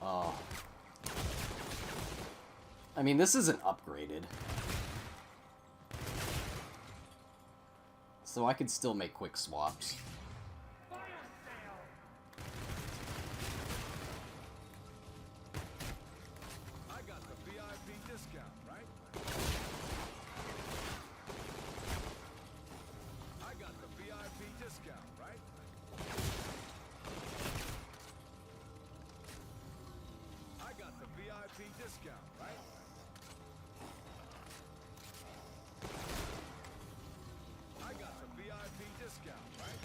Oh. I mean, this isn't upgraded. So I could still make quick swaps. Fire sale! I got the VIP discount, right? I got the VIP discount, right? I got the VIP discount, right? I got the VIP discount, right?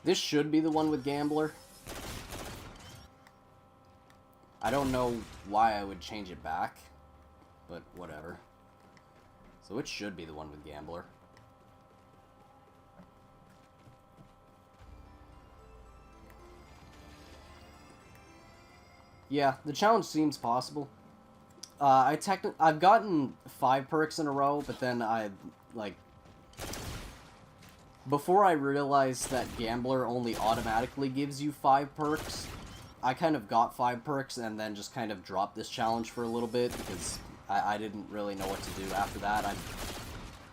This should be the one with Gambler. I don't know why I would change it back, but whatever. So it should be the one with Gambler. Yeah, the challenge seems possible. I've gotten 5 perks in a row, but then before I realized that Gambler only automatically gives you 5 perks, I kind of got 5 perks and then just kind of dropped this challenge for a little bit because I didn't really know what to do after that.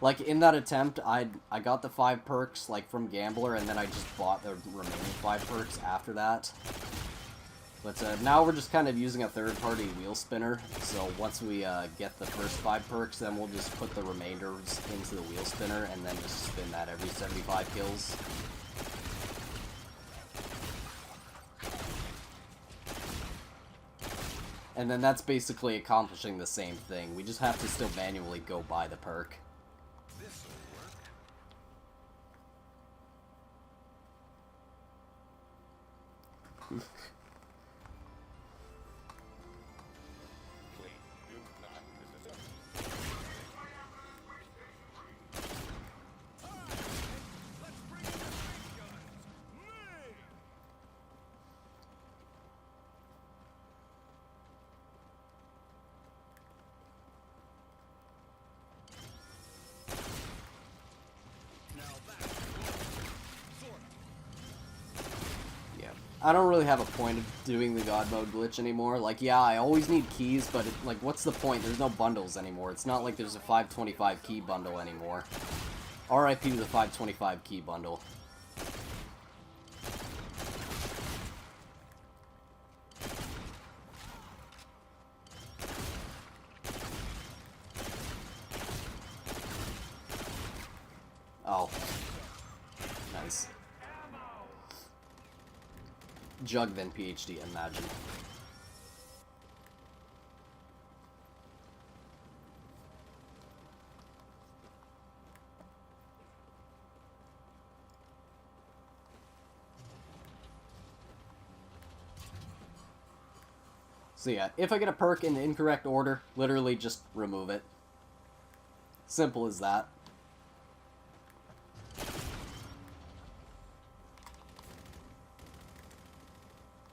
Like, in that attempt, I got the 5 perks, like, from Gambler, and then I just bought the remaining 5 perks after that. But now we're just kind of using a third-party wheel spinner, so once we get the first 5 perks, then we'll just put the remainders into the wheel spinner, and then just spin that every 75 kills. And then that's basically accomplishing the same thing. We just have to still manually go buy the perk. This'll work. Let's bring in the big guns. Me! Now that's sort of. Yeah. I don't really have a point of doing the God Mode glitch anymore. Like, yeah, I always need keys, but, like, what's the point? There's no bundles anymore. It's not like there's a 525 key bundle anymore. RIP to the 525 key bundle. Oh. Nice. Jug then PhD, imagine. So yeah, if I get a perk in the incorrect order, literally just remove it. Simple as that.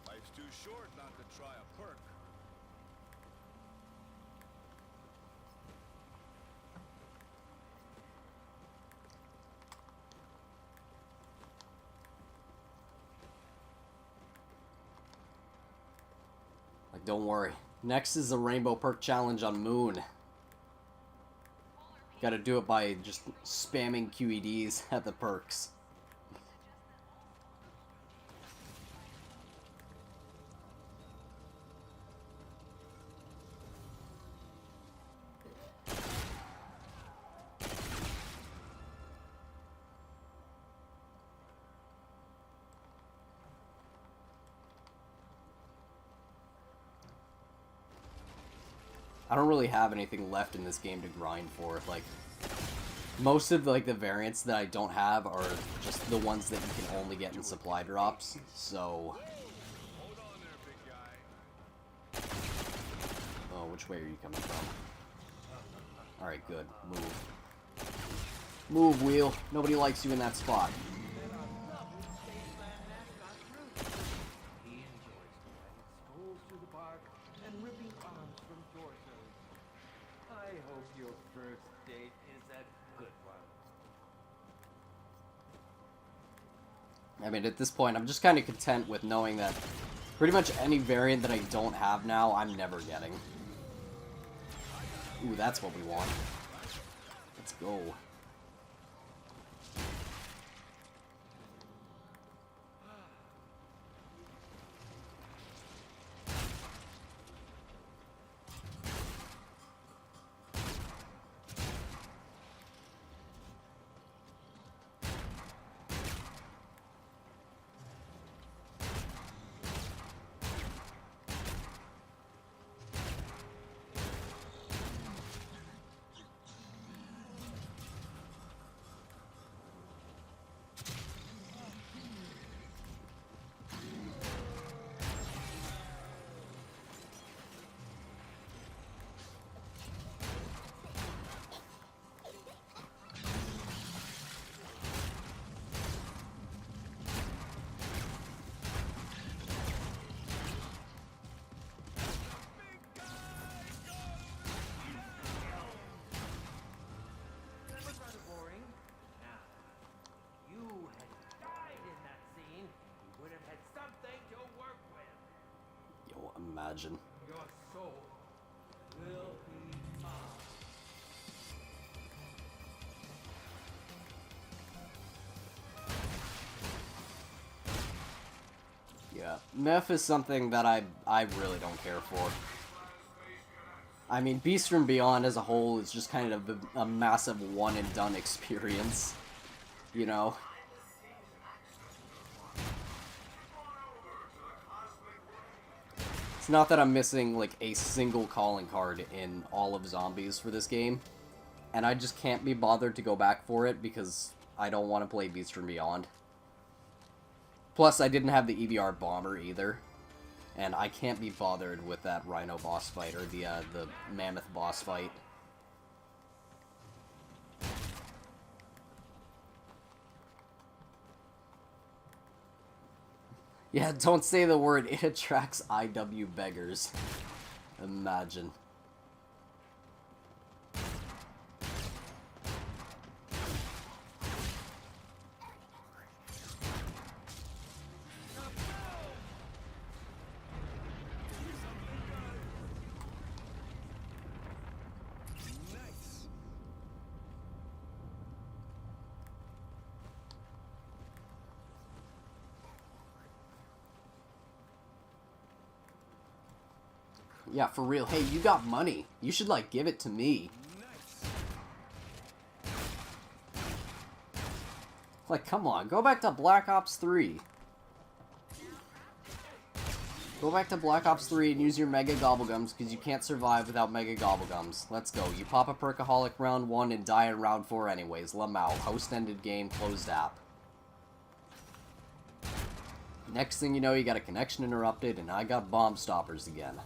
Life's too short not to try a perk. Like, don't worry. Next is the Rainbow Perk Challenge on Moon. Gotta do it by just spamming QEDs at the perks. I don't really have anything left in this game to grind for. Like, most of like the variants that I don't have are just the ones that you can only get in supply drops. So, Hold on there, big guy. oh, which way are you coming from? All right, good. Move. Move, Wheel. Nobody likes you in that spot. And our lovely Spaceland mascot, Groot. He enjoys riding strolls through the park and ripping arms from torsos. I hope your first date is a good one. I mean, at this point, I'm just kind of content with knowing that pretty much any variant that I don't have now, I'm never getting. Ooh, that's what we want. Let's go. That was rather boring. Now, if you had died in that scene, you would have had something to work with. Yo, imagine. Your soul will be mine. Yeah, nuff is something that I really don't care for. I mean, Beast from Beyond as a whole is just kind of a massive one-and-done experience, you know? It's not that I'm missing, like, a single calling card in all of Zombies for this game, and I just can't be bothered to go back for it because I don't want to play Beast from Beyond. Plus, I didn't have the EVR Bomber either. And I can't be bothered with that Rhino boss fight, or the Mammoth boss fight. Yeah, don't say the word, it attracts IW beggars. Imagine. Nice. Yeah, for real. Hey, you got money. You should, like, give it to me. Nice. Like, come on. Go back to Black Ops 3. Go back to Black Ops 3 and use your Mega Gobblegums, because you can't survive without Mega Gobblegums. Let's go. You pop a Perkaholic round 1 and die in round 4 anyways. Lamau. Host ended game. Closed app. Next thing you know, you got a connection interrupted, and I got bombstoppers again.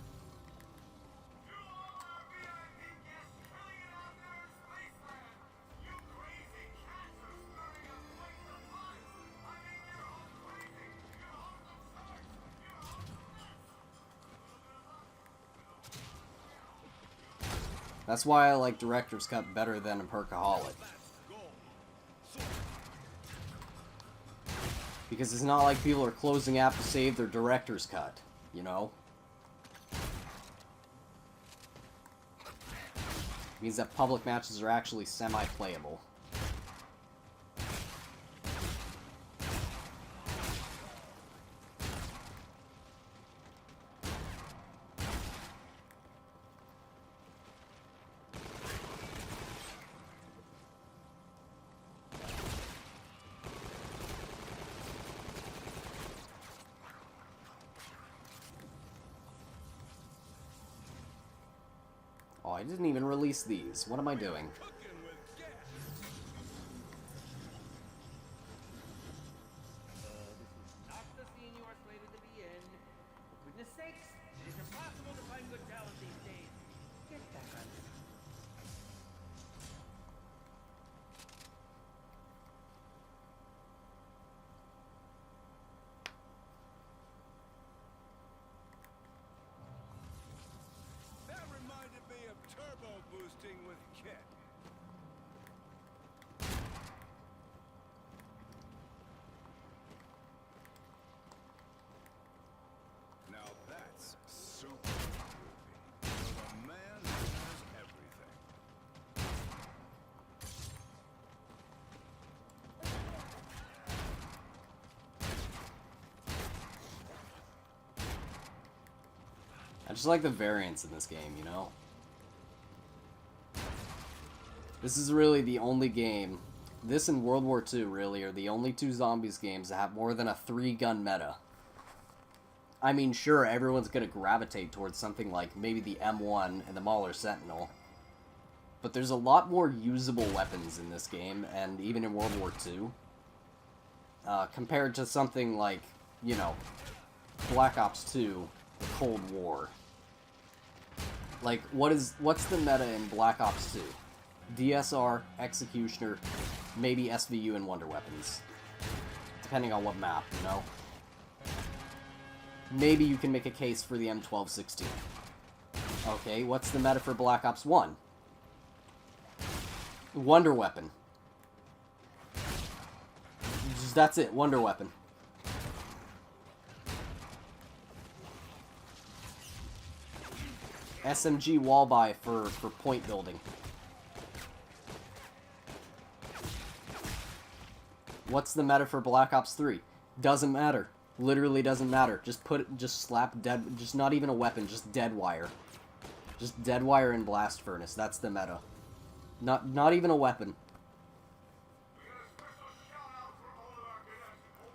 That's why I like Director's Cut better than a Perkaholic. Because it's not like people are closing app to save their Director's Cut, you know? It means that public matches are actually semi-playable. Oh, I didn't even release these. What am I doing? Cooking with gas. This is not the scene you are slated to be in. For goodness sakes, it is impossible to find good talent these days. Get back on just like the variants in this game, you know? This is really the only game, this and World War II really are the only two zombies games that have more than a 3-gun meta. I mean, sure, everyone's gonna gravitate towards something like maybe the M1 and the Mauler Sentinel, but there's a lot more usable weapons in this game, and even in World War II, compared to something like, you know, Black Ops 2, the Cold War. Like, what's the meta in Black Ops 2? DSR, Executioner, maybe SVU and Wonder Weapons. Depending on what map, you know? Maybe you can make a case for the M1216. Okay, what's the meta for Black Ops 1? Wonder Weapon. That's it, Wonder Weapon. SMG wall buy for point building. What's the meta for Black Ops 3? Doesn't matter. Literally doesn't matter. Just slap dead, just not even a weapon, just dead wire. Just dead wire and blast furnace. That's the meta. Not even a weapon.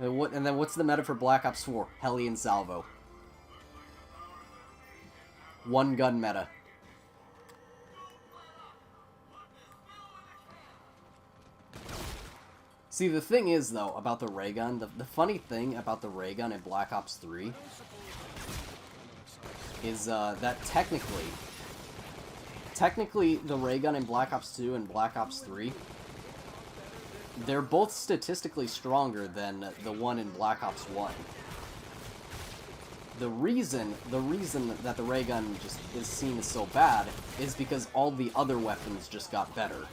And then what's the meta for Black Ops 4? Hellion Salvo. 1-gun meta. See, the thing is, though, about the ray gun, the funny thing about the ray gun in Black Ops 3 is that technically, the ray gun in Black Ops 2 and Black Ops 3, they're both statistically stronger than the one in Black Ops 1. The reason that the ray gun just is seen as so bad is because all the other weapons just got better.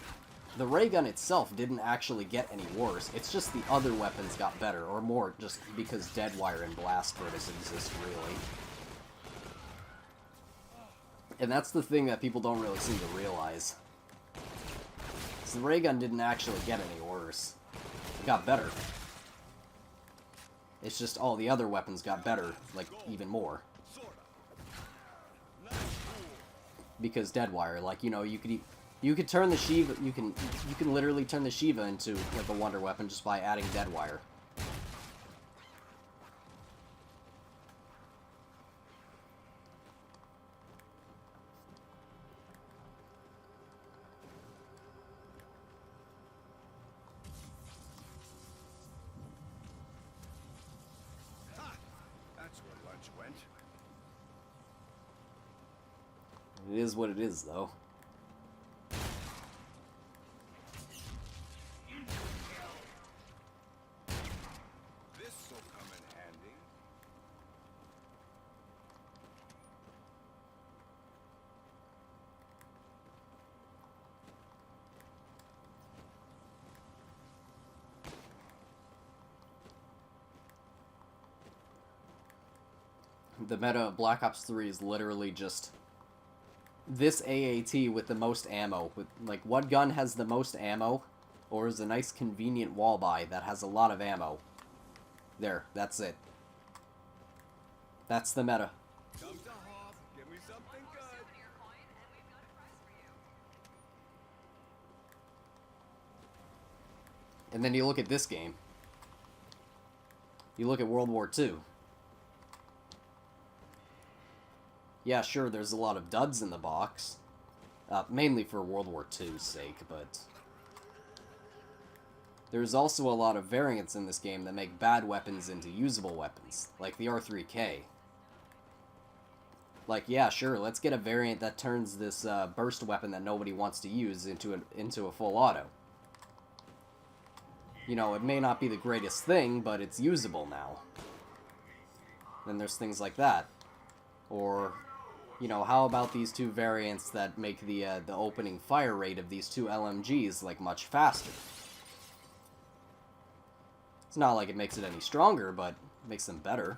The ray gun itself didn't actually get any worse, it's just the other weapons got better, or more just because Deadwire and Blast Furnace exist, really. And that's the thing that people don't really seem to realize. So the ray gun didn't actually get any worse. It got better. It's just all the other weapons got better, like, even more. Because Deadwire, like, you know, you could turn the Shiva, you can literally turn the Shiva into, like, a wonder weapon just by adding Deadwire. That's where lunch went. It is what it is, though. This'll come in handy. The meta of Black Ops 3 is literally just this AAT with the most ammo. With, like, what gun has the most ammo, or is a nice convenient wall buy that has a lot of ammo? There, that's it. That's the meta. Come to Hoff, give me something good. Souvenir coin, and we've got a prize for you. And then you look at this game. You look at World War II. Yeah, sure, there's a lot of duds in the box. Mainly for World War II's sake, but there's also a lot of variants in this game that make bad weapons into usable weapons, like the R3K. Like, yeah, sure, let's get a variant that turns this burst weapon that nobody wants to use into a full auto. You know, it may not be the greatest thing, but it's usable now. Then there's things like that. Or, you know, how about these two variants that make the opening fire rate of these two LMGs, like, much faster? It's not like it makes it any stronger, but it makes them better.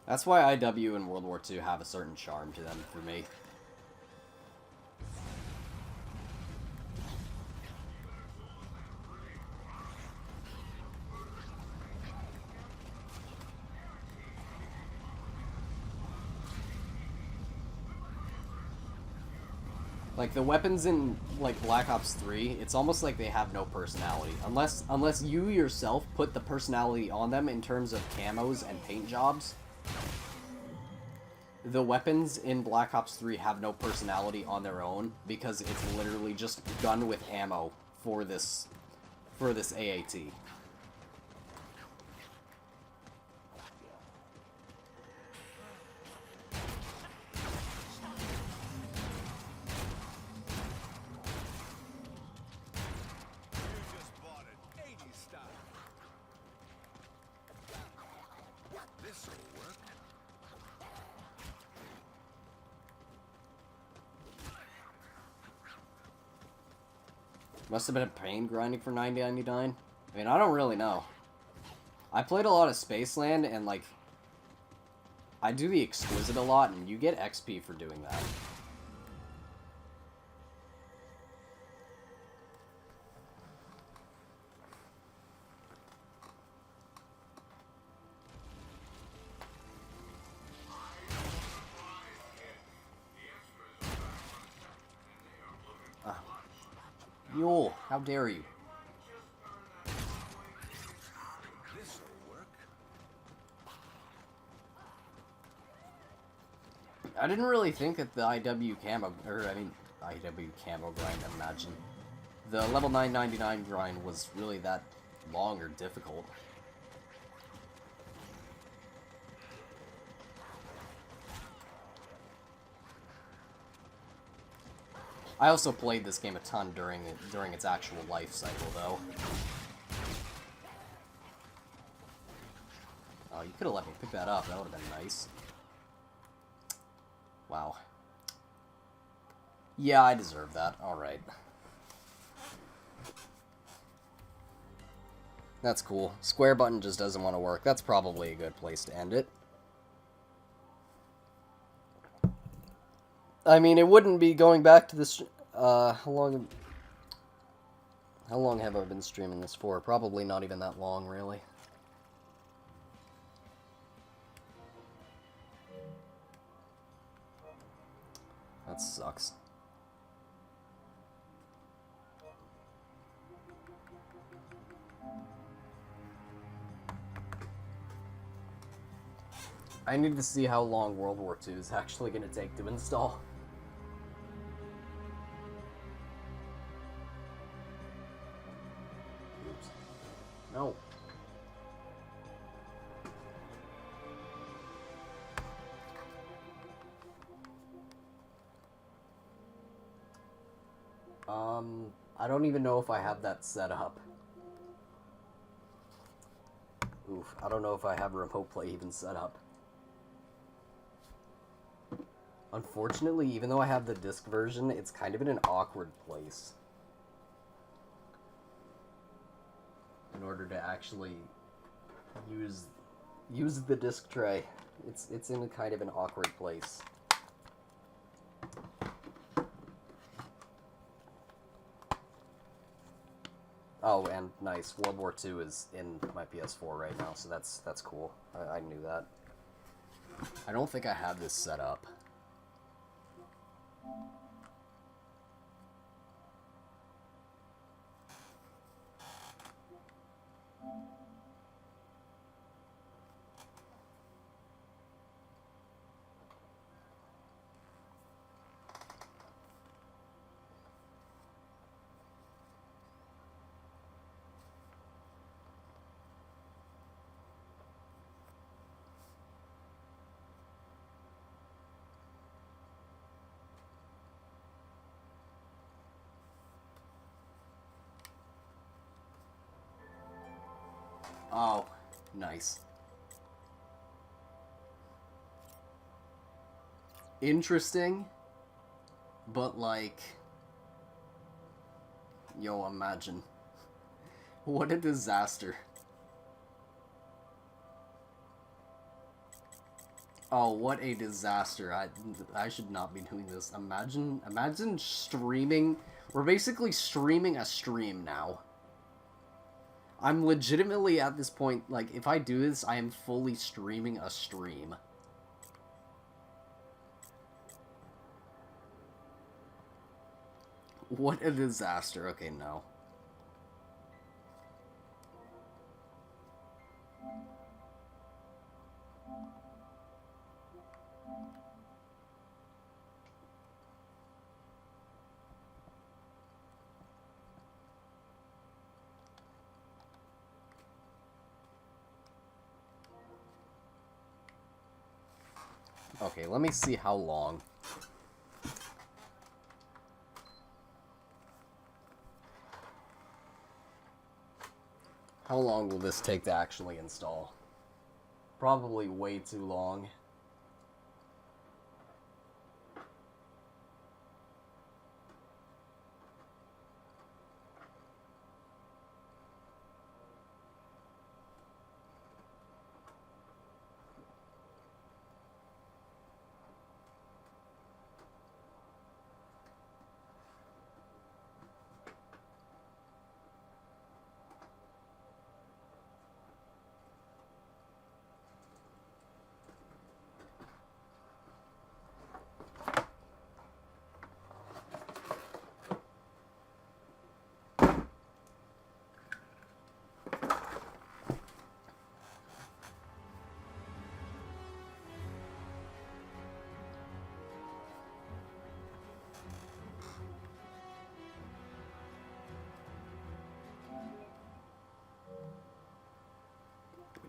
That's why IW and World War II have a certain charm to them for me. Like, the weapons in, like, Black Ops 3, it's almost like they have no personality. Unless you yourself put the personality on them in terms of camos and paint jobs. The weapons in Black Ops 3 have no personality on their own, because it's literally just gun with ammo for this AAT. Must have been a pain grinding for 9.99. I mean, I don't really know. I played a lot of Spaceland, and, like, I do the Exquisite a lot, and you get XP for doing that. Mule, how dare you? I didn't really think that the IW camo, IW camo grind, imagine. The level 999 grind was really that long or difficult. I also played this game a ton during its actual life cycle, though. Oh, you could have let me pick that up. That would have been nice. Wow. Yeah, I deserve that. Alright. That's cool. Square button just doesn't want to work. That's probably a good place to end it. I mean, it wouldn't be going back to this. How long have I been streaming this for? Probably not even that long, really. That sucks. I need to see how long World War II is actually going to take to install. Oops. No. I don't even know if I have that set up. Oof, I don't know if I have remote play even set up. Unfortunately, even though I have the disc version, it's kind of in an awkward place. In order to actually use the disc tray. It's in a kind of an awkward place. Oh, and nice. World War II is in my PS4 right now, so that's cool. I knew that. I don't think I have this set up. Oh, nice. Interesting, but like, yo, imagine. What a disaster. Oh, what a disaster. I should not be doing this. Imagine streaming. We're basically streaming a stream now. I'm legitimately at this point, like, if I do this, I am fully streaming a stream. What a disaster. Okay, no. Okay, let me see how long. How long will this take to actually install? Probably way too long.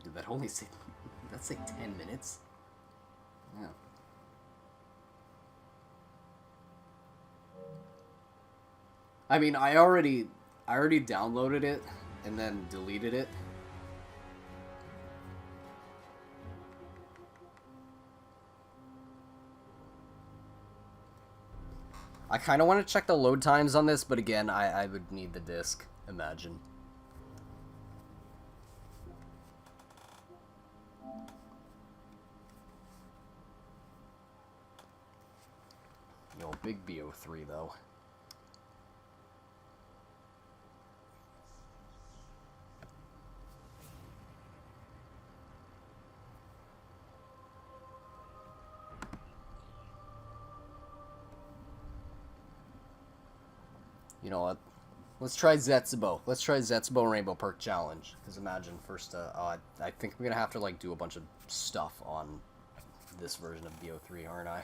Did that only say... That's like 10 minutes? Yeah. I mean, I already downloaded it and then deleted it. I kind of want to check the load times on this, but again, I would need the disc, imagine. Yo, big BO3 though. You know what? Let's try Zetsubo. Let's try Zetsubo Rainbow Perk Challenge. Because imagine first, I think I'm going to have to, like, do a bunch of stuff on this version of BO3, aren't I?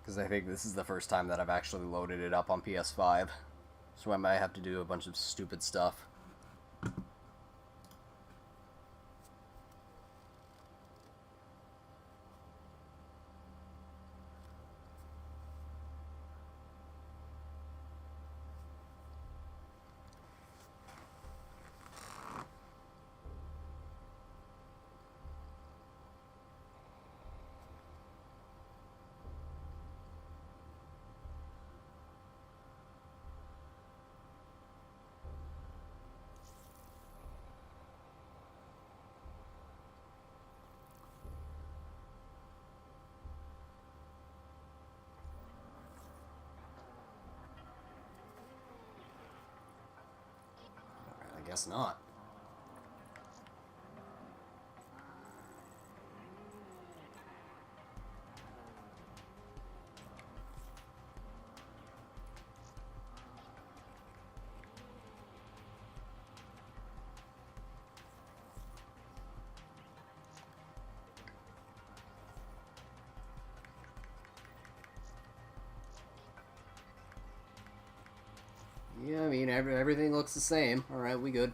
Because I think this is the first time that I've actually loaded it up on PS5. So I might have to do a bunch of stupid stuff. I guess not. Yeah, I mean, everything looks the same. Alright, we good.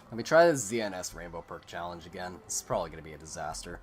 Let me try the ZNS Rainbow Perk Challenge again. This is probably going to be a disaster.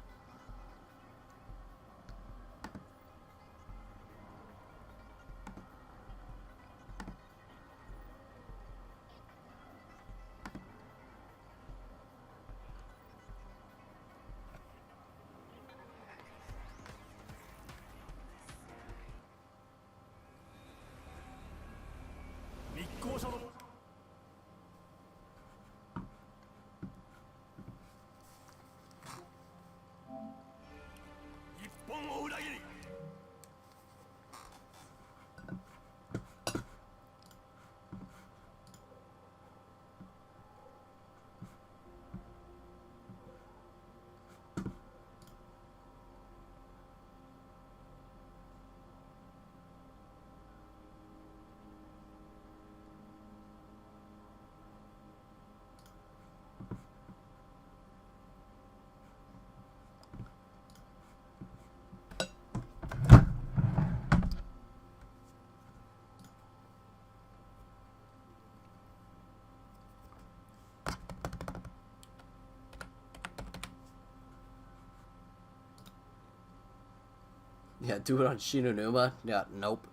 Yeah, do it on Shinonuma? Yeah, nope.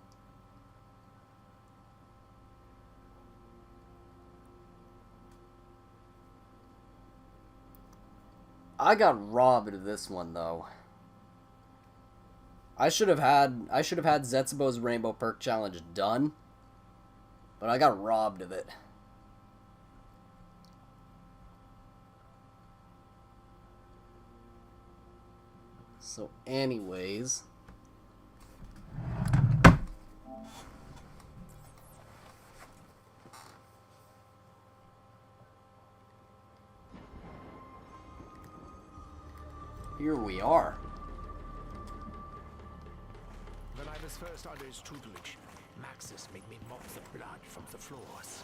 I got robbed of this one though. I should have had Zetsubo's Rainbow Perk Challenge done, but I got robbed of it. So anyways, here we are. When I was first under his tutelage, Maxis made me mop the blood from the floors.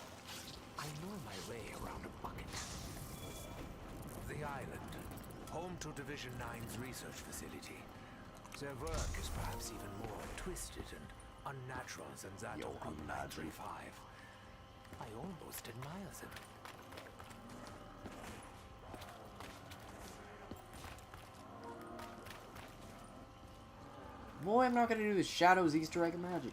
I know my way around a bucket. The island, home to Division 9's research facility. Their work is perhaps even more twisted and unnatural than that of Group 935. I almost admire them. Boy, I'm not gonna do the Shadows Easter egg magic.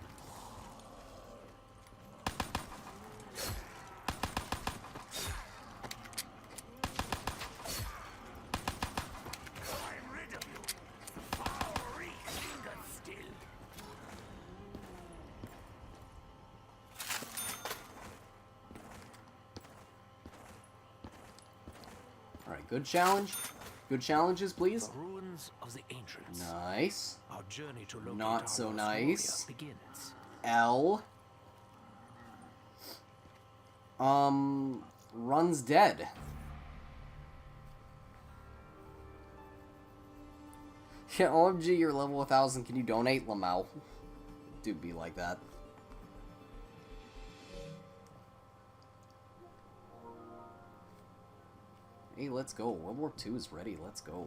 I'm rid of you. The foul reek lingers still. Alright, good challenge. Good challenges, please. The ruins of the ancients. Nice. Our journey to locate Not our so lost nice. warrior begins. L. Runs dead. Yeah, OMG, you're level 1000. Can you donate, Lamau? Do be like that. Hey, let's go. World War II is ready. Let's go.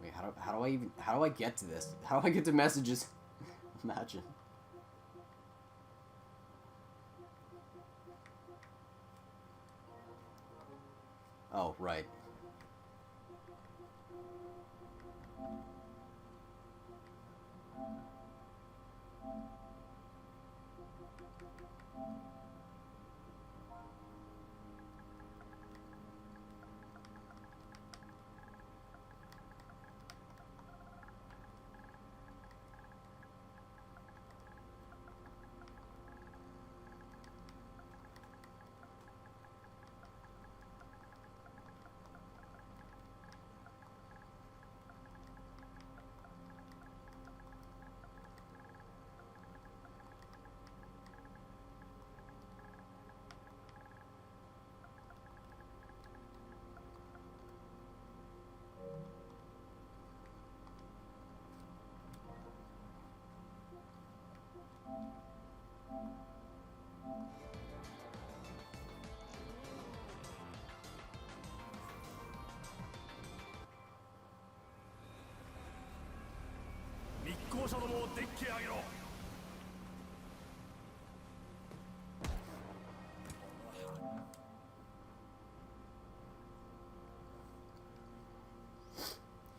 Wait, how do I get to this? How do I get to messages? Imagine. Oh, right.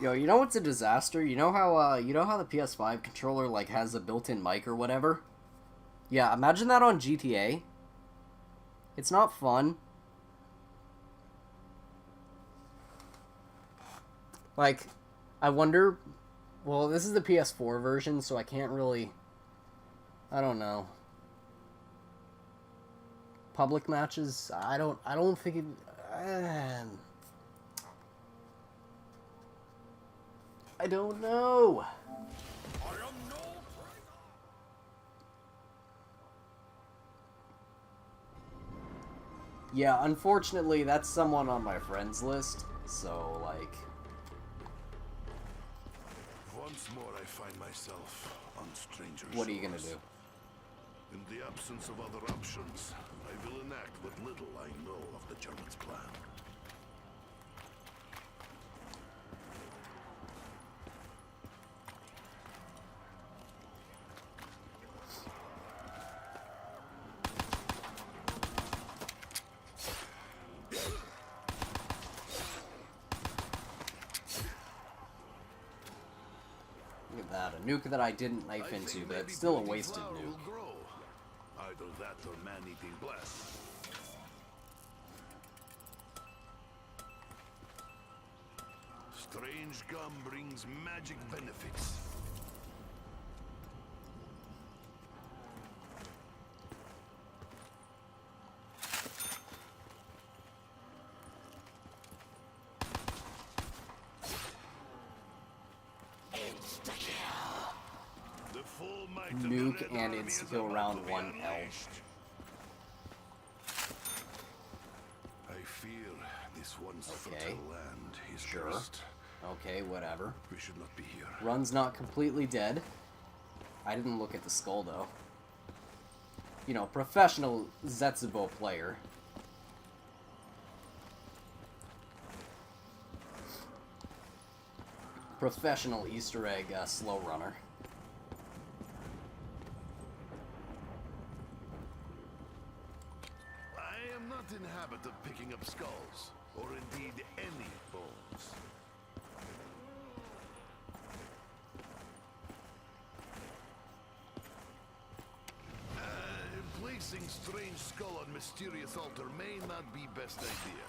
Yo, you know what's a disaster? You know how the PS5 controller like has a built-in mic or whatever? Yeah, imagine that on GTA. It's not fun. Like, I wonder... Well, this is the PS4 version, so I can't really... I don't know. public matches. I don't think it. I don't know. Yeah, unfortunately, that's someone on my friends list. So like. Once more I find myself on stranger What are you gonna shores. do? In the absence of other options, I will enact what little I know of the Germans' plan. Look at that, a nuke that I didn't knife I into, think but maybe it's still a pretty wasted flower nuke. will grow. Either that or man-eating blast. Strange gum brings magic benefits. The full might of the Nuke Red and Army its is kill about round to be 1L. unleashed. I fear this once Okay. fertile land is Sure. cursed. Okay, whatever. We should not be here. Run's not completely dead. I didn't look at the skull, though. You know, professional Zetsubo player. Professional Easter egg slow runner. I am not in the habit of picking up skulls, or indeed any bones. Placing strange skull on mysterious altar may not be best idea.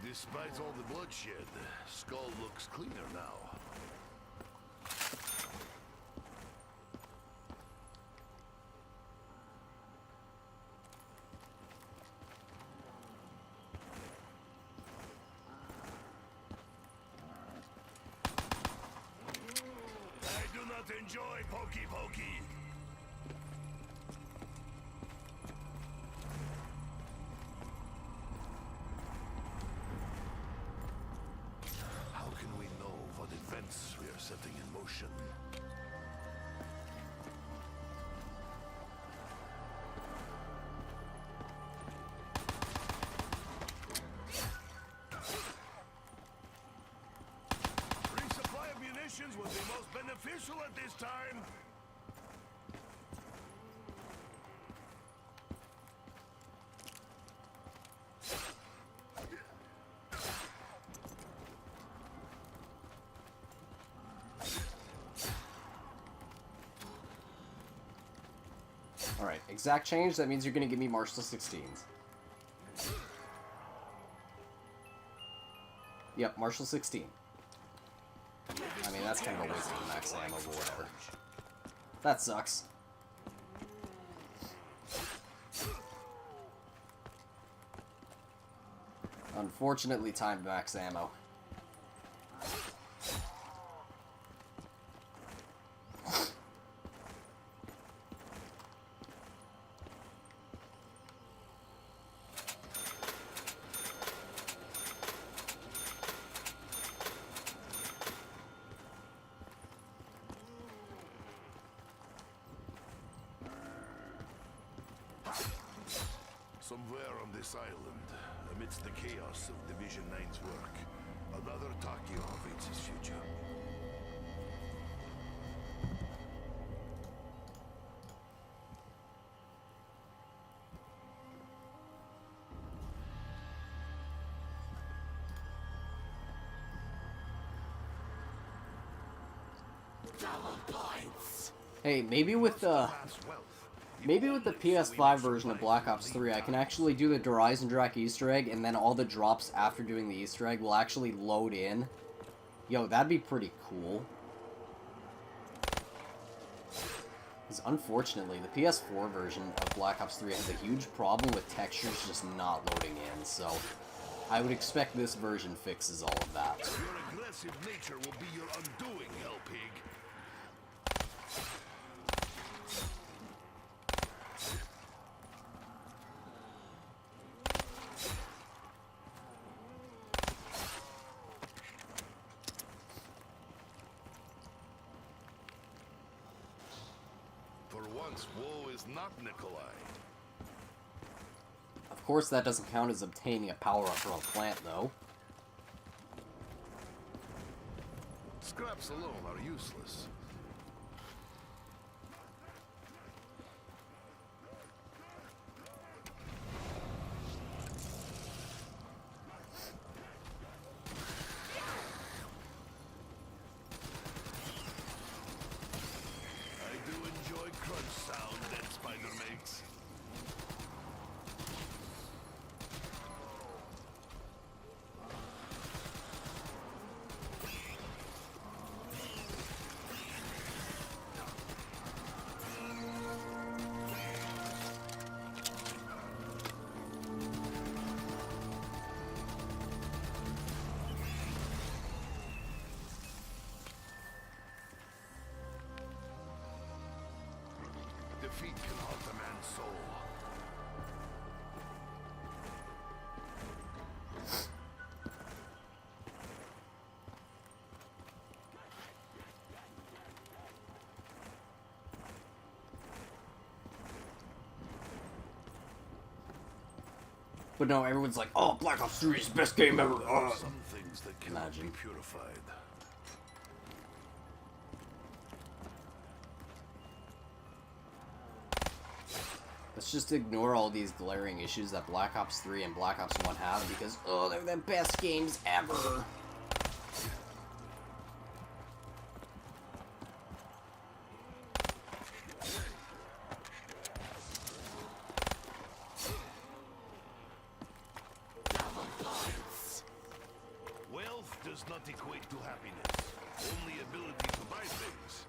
Despite all the bloodshed, skull looks cleaner now. I do not enjoy pokey pokey. How can we know what events we are setting in motion? Resupply of munitions would be most beneficial at this time. Alright, exact change, that means you're gonna give me Marshall 16s. Yep, Marshall 16. I mean, that's kind of a waste of max ammo, but whatever. That sucks. Unfortunately, timed max ammo. Somewhere on this island, amidst the chaos of Division 9's work, another Takio awaits his future. Hey, maybe with the PS5 version of Black Ops 3, I can actually do the Horizon Drac Easter egg, and then all the drops after doing the Easter egg will actually load in. Yo, that'd be pretty cool. Because unfortunately, the PS4 version of Black Ops 3 has a huge problem with textures just not loading in, so I would expect this version fixes all of that. Your aggressive nature will be your undoing, hell pig. For once, woe is not Nikolai. Of course, that doesn't count as obtaining a power-up from a plant, though. Scraps alone are useless. I do enjoy crunch sound that spider makes. Defeat can haunt a man's soul. But no, everyone's like, oh, Black Ops 3 is the best game ever. There are some things that cannot Imagine. be purified. Let's just ignore all these glaring issues that Black Ops 3 and Black Ops 1 have because, oh, they're the best games ever. Wealth does not equate to happiness, only ability to buy things.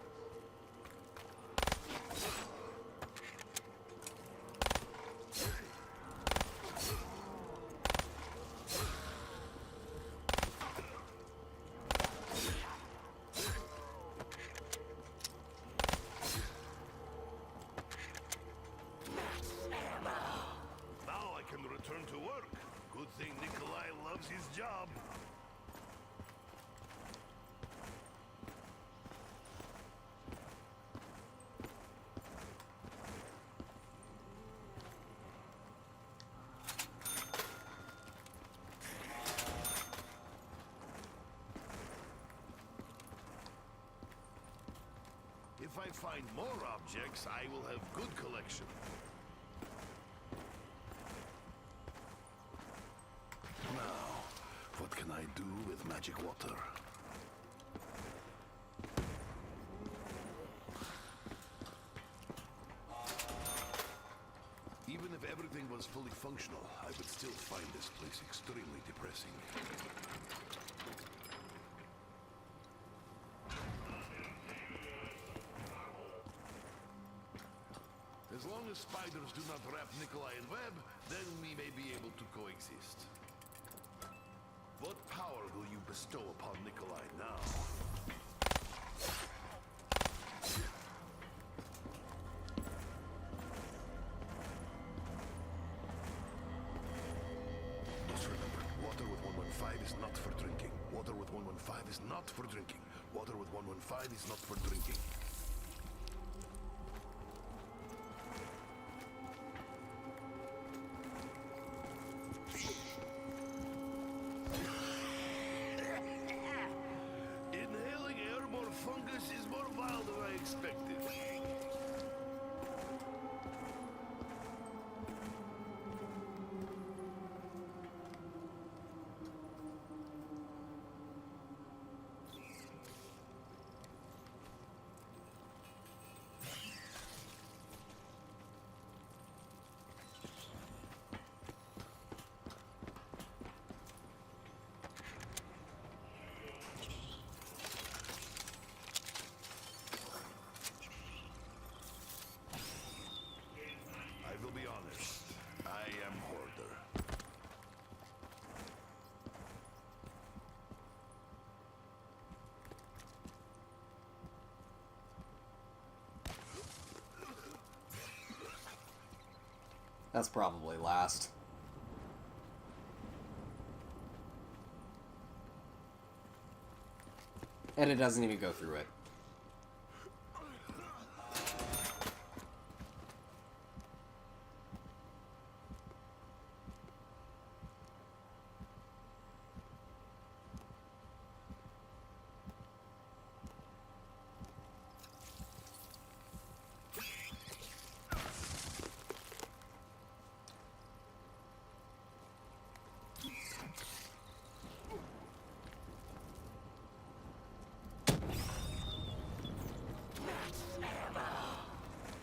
Now I can return to work. Good thing Nikolai loves his job. If I find more objects, I will have good collection. Now, what can I do with magic water? Even if everything was fully functional, I would still find this place extremely depressing. As long as spiders do not wrap Nikolai in web, then we may be able to coexist. What power will you bestow upon Nikolai now? Just remember, water with 115 is not for drinking. Water with 115 is not for drinking. Water with 115 is not for drinking. Inhaling airborne fungus is more vile than I expected. That's probably last. And it doesn't even go through it.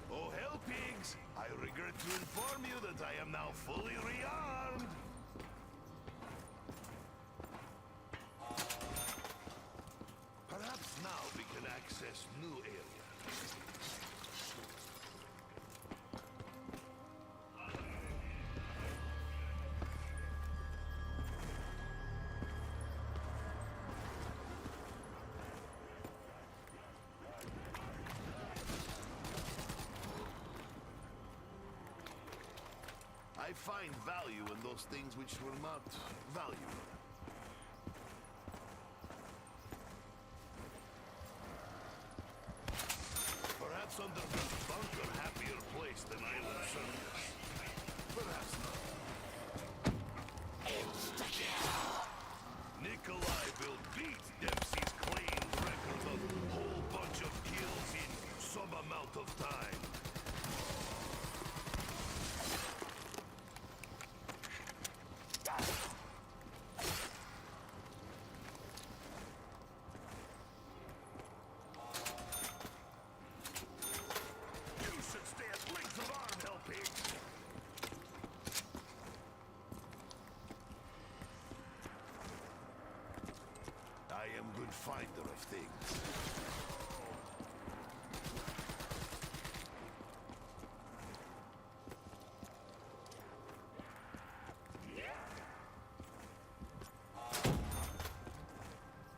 Oh, hell, pigs! I regret to inform you that I am now fully rearmed. Perhaps now we can access new areas. I find value in those things which were not valuable. Perhaps underground bunker happier place than island surface. Perhaps not. Nikolai will beat Dempsey's claimed record of whole bunch of kills in some amount of time. You should stay at length of arm, hell pigs. I am good finder of things.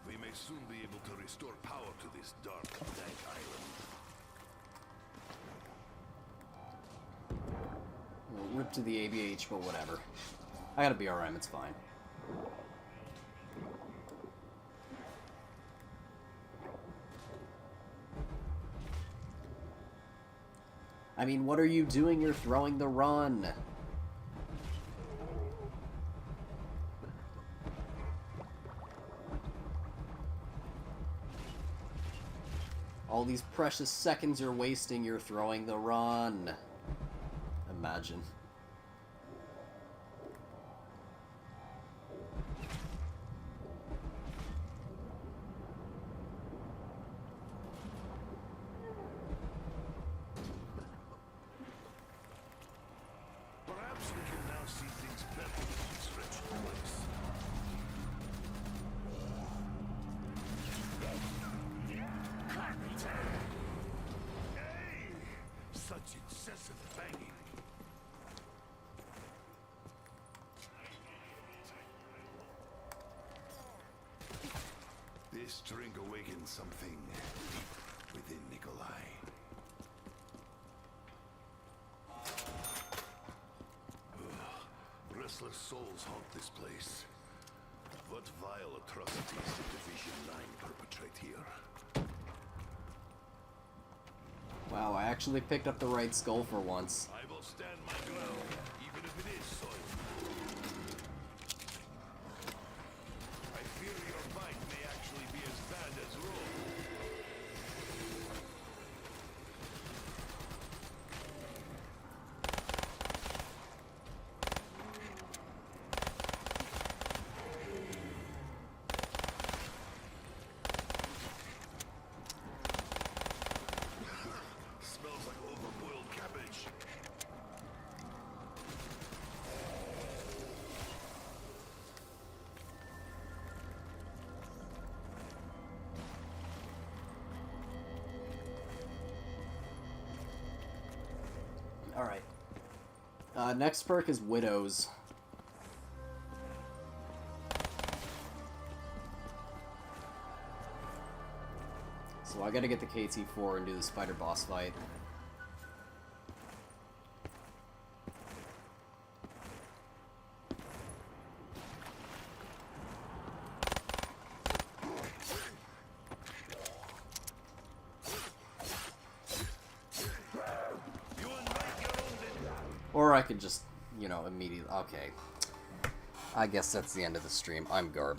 We may soon be able to restore power to this dark, dank island. We'll rip to the ABH, but whatever. I gotta be RM, it's fine. I mean, what are you doing? You're throwing the run. All these precious seconds you're wasting, you're throwing the run. Imagine. Perhaps we can now see things better in this wretched place. Hey! Such incessant banging. This drink awakens something within Nikolai. Restless souls haunt this place. What vile atrocities did Division 9 perpetrate here? Wow, I actually picked up the right skull for once. I will stand my ground, even if it is soil. I fear your bite may actually be as bad as raw. Smells like overboiled cabbage. Alright. Next perk is Widows. So I gotta get the KT4 and do the spider boss fight. Or I could just, you know, immediately... Okay. I guess that's the end of the stream. I'm garbage.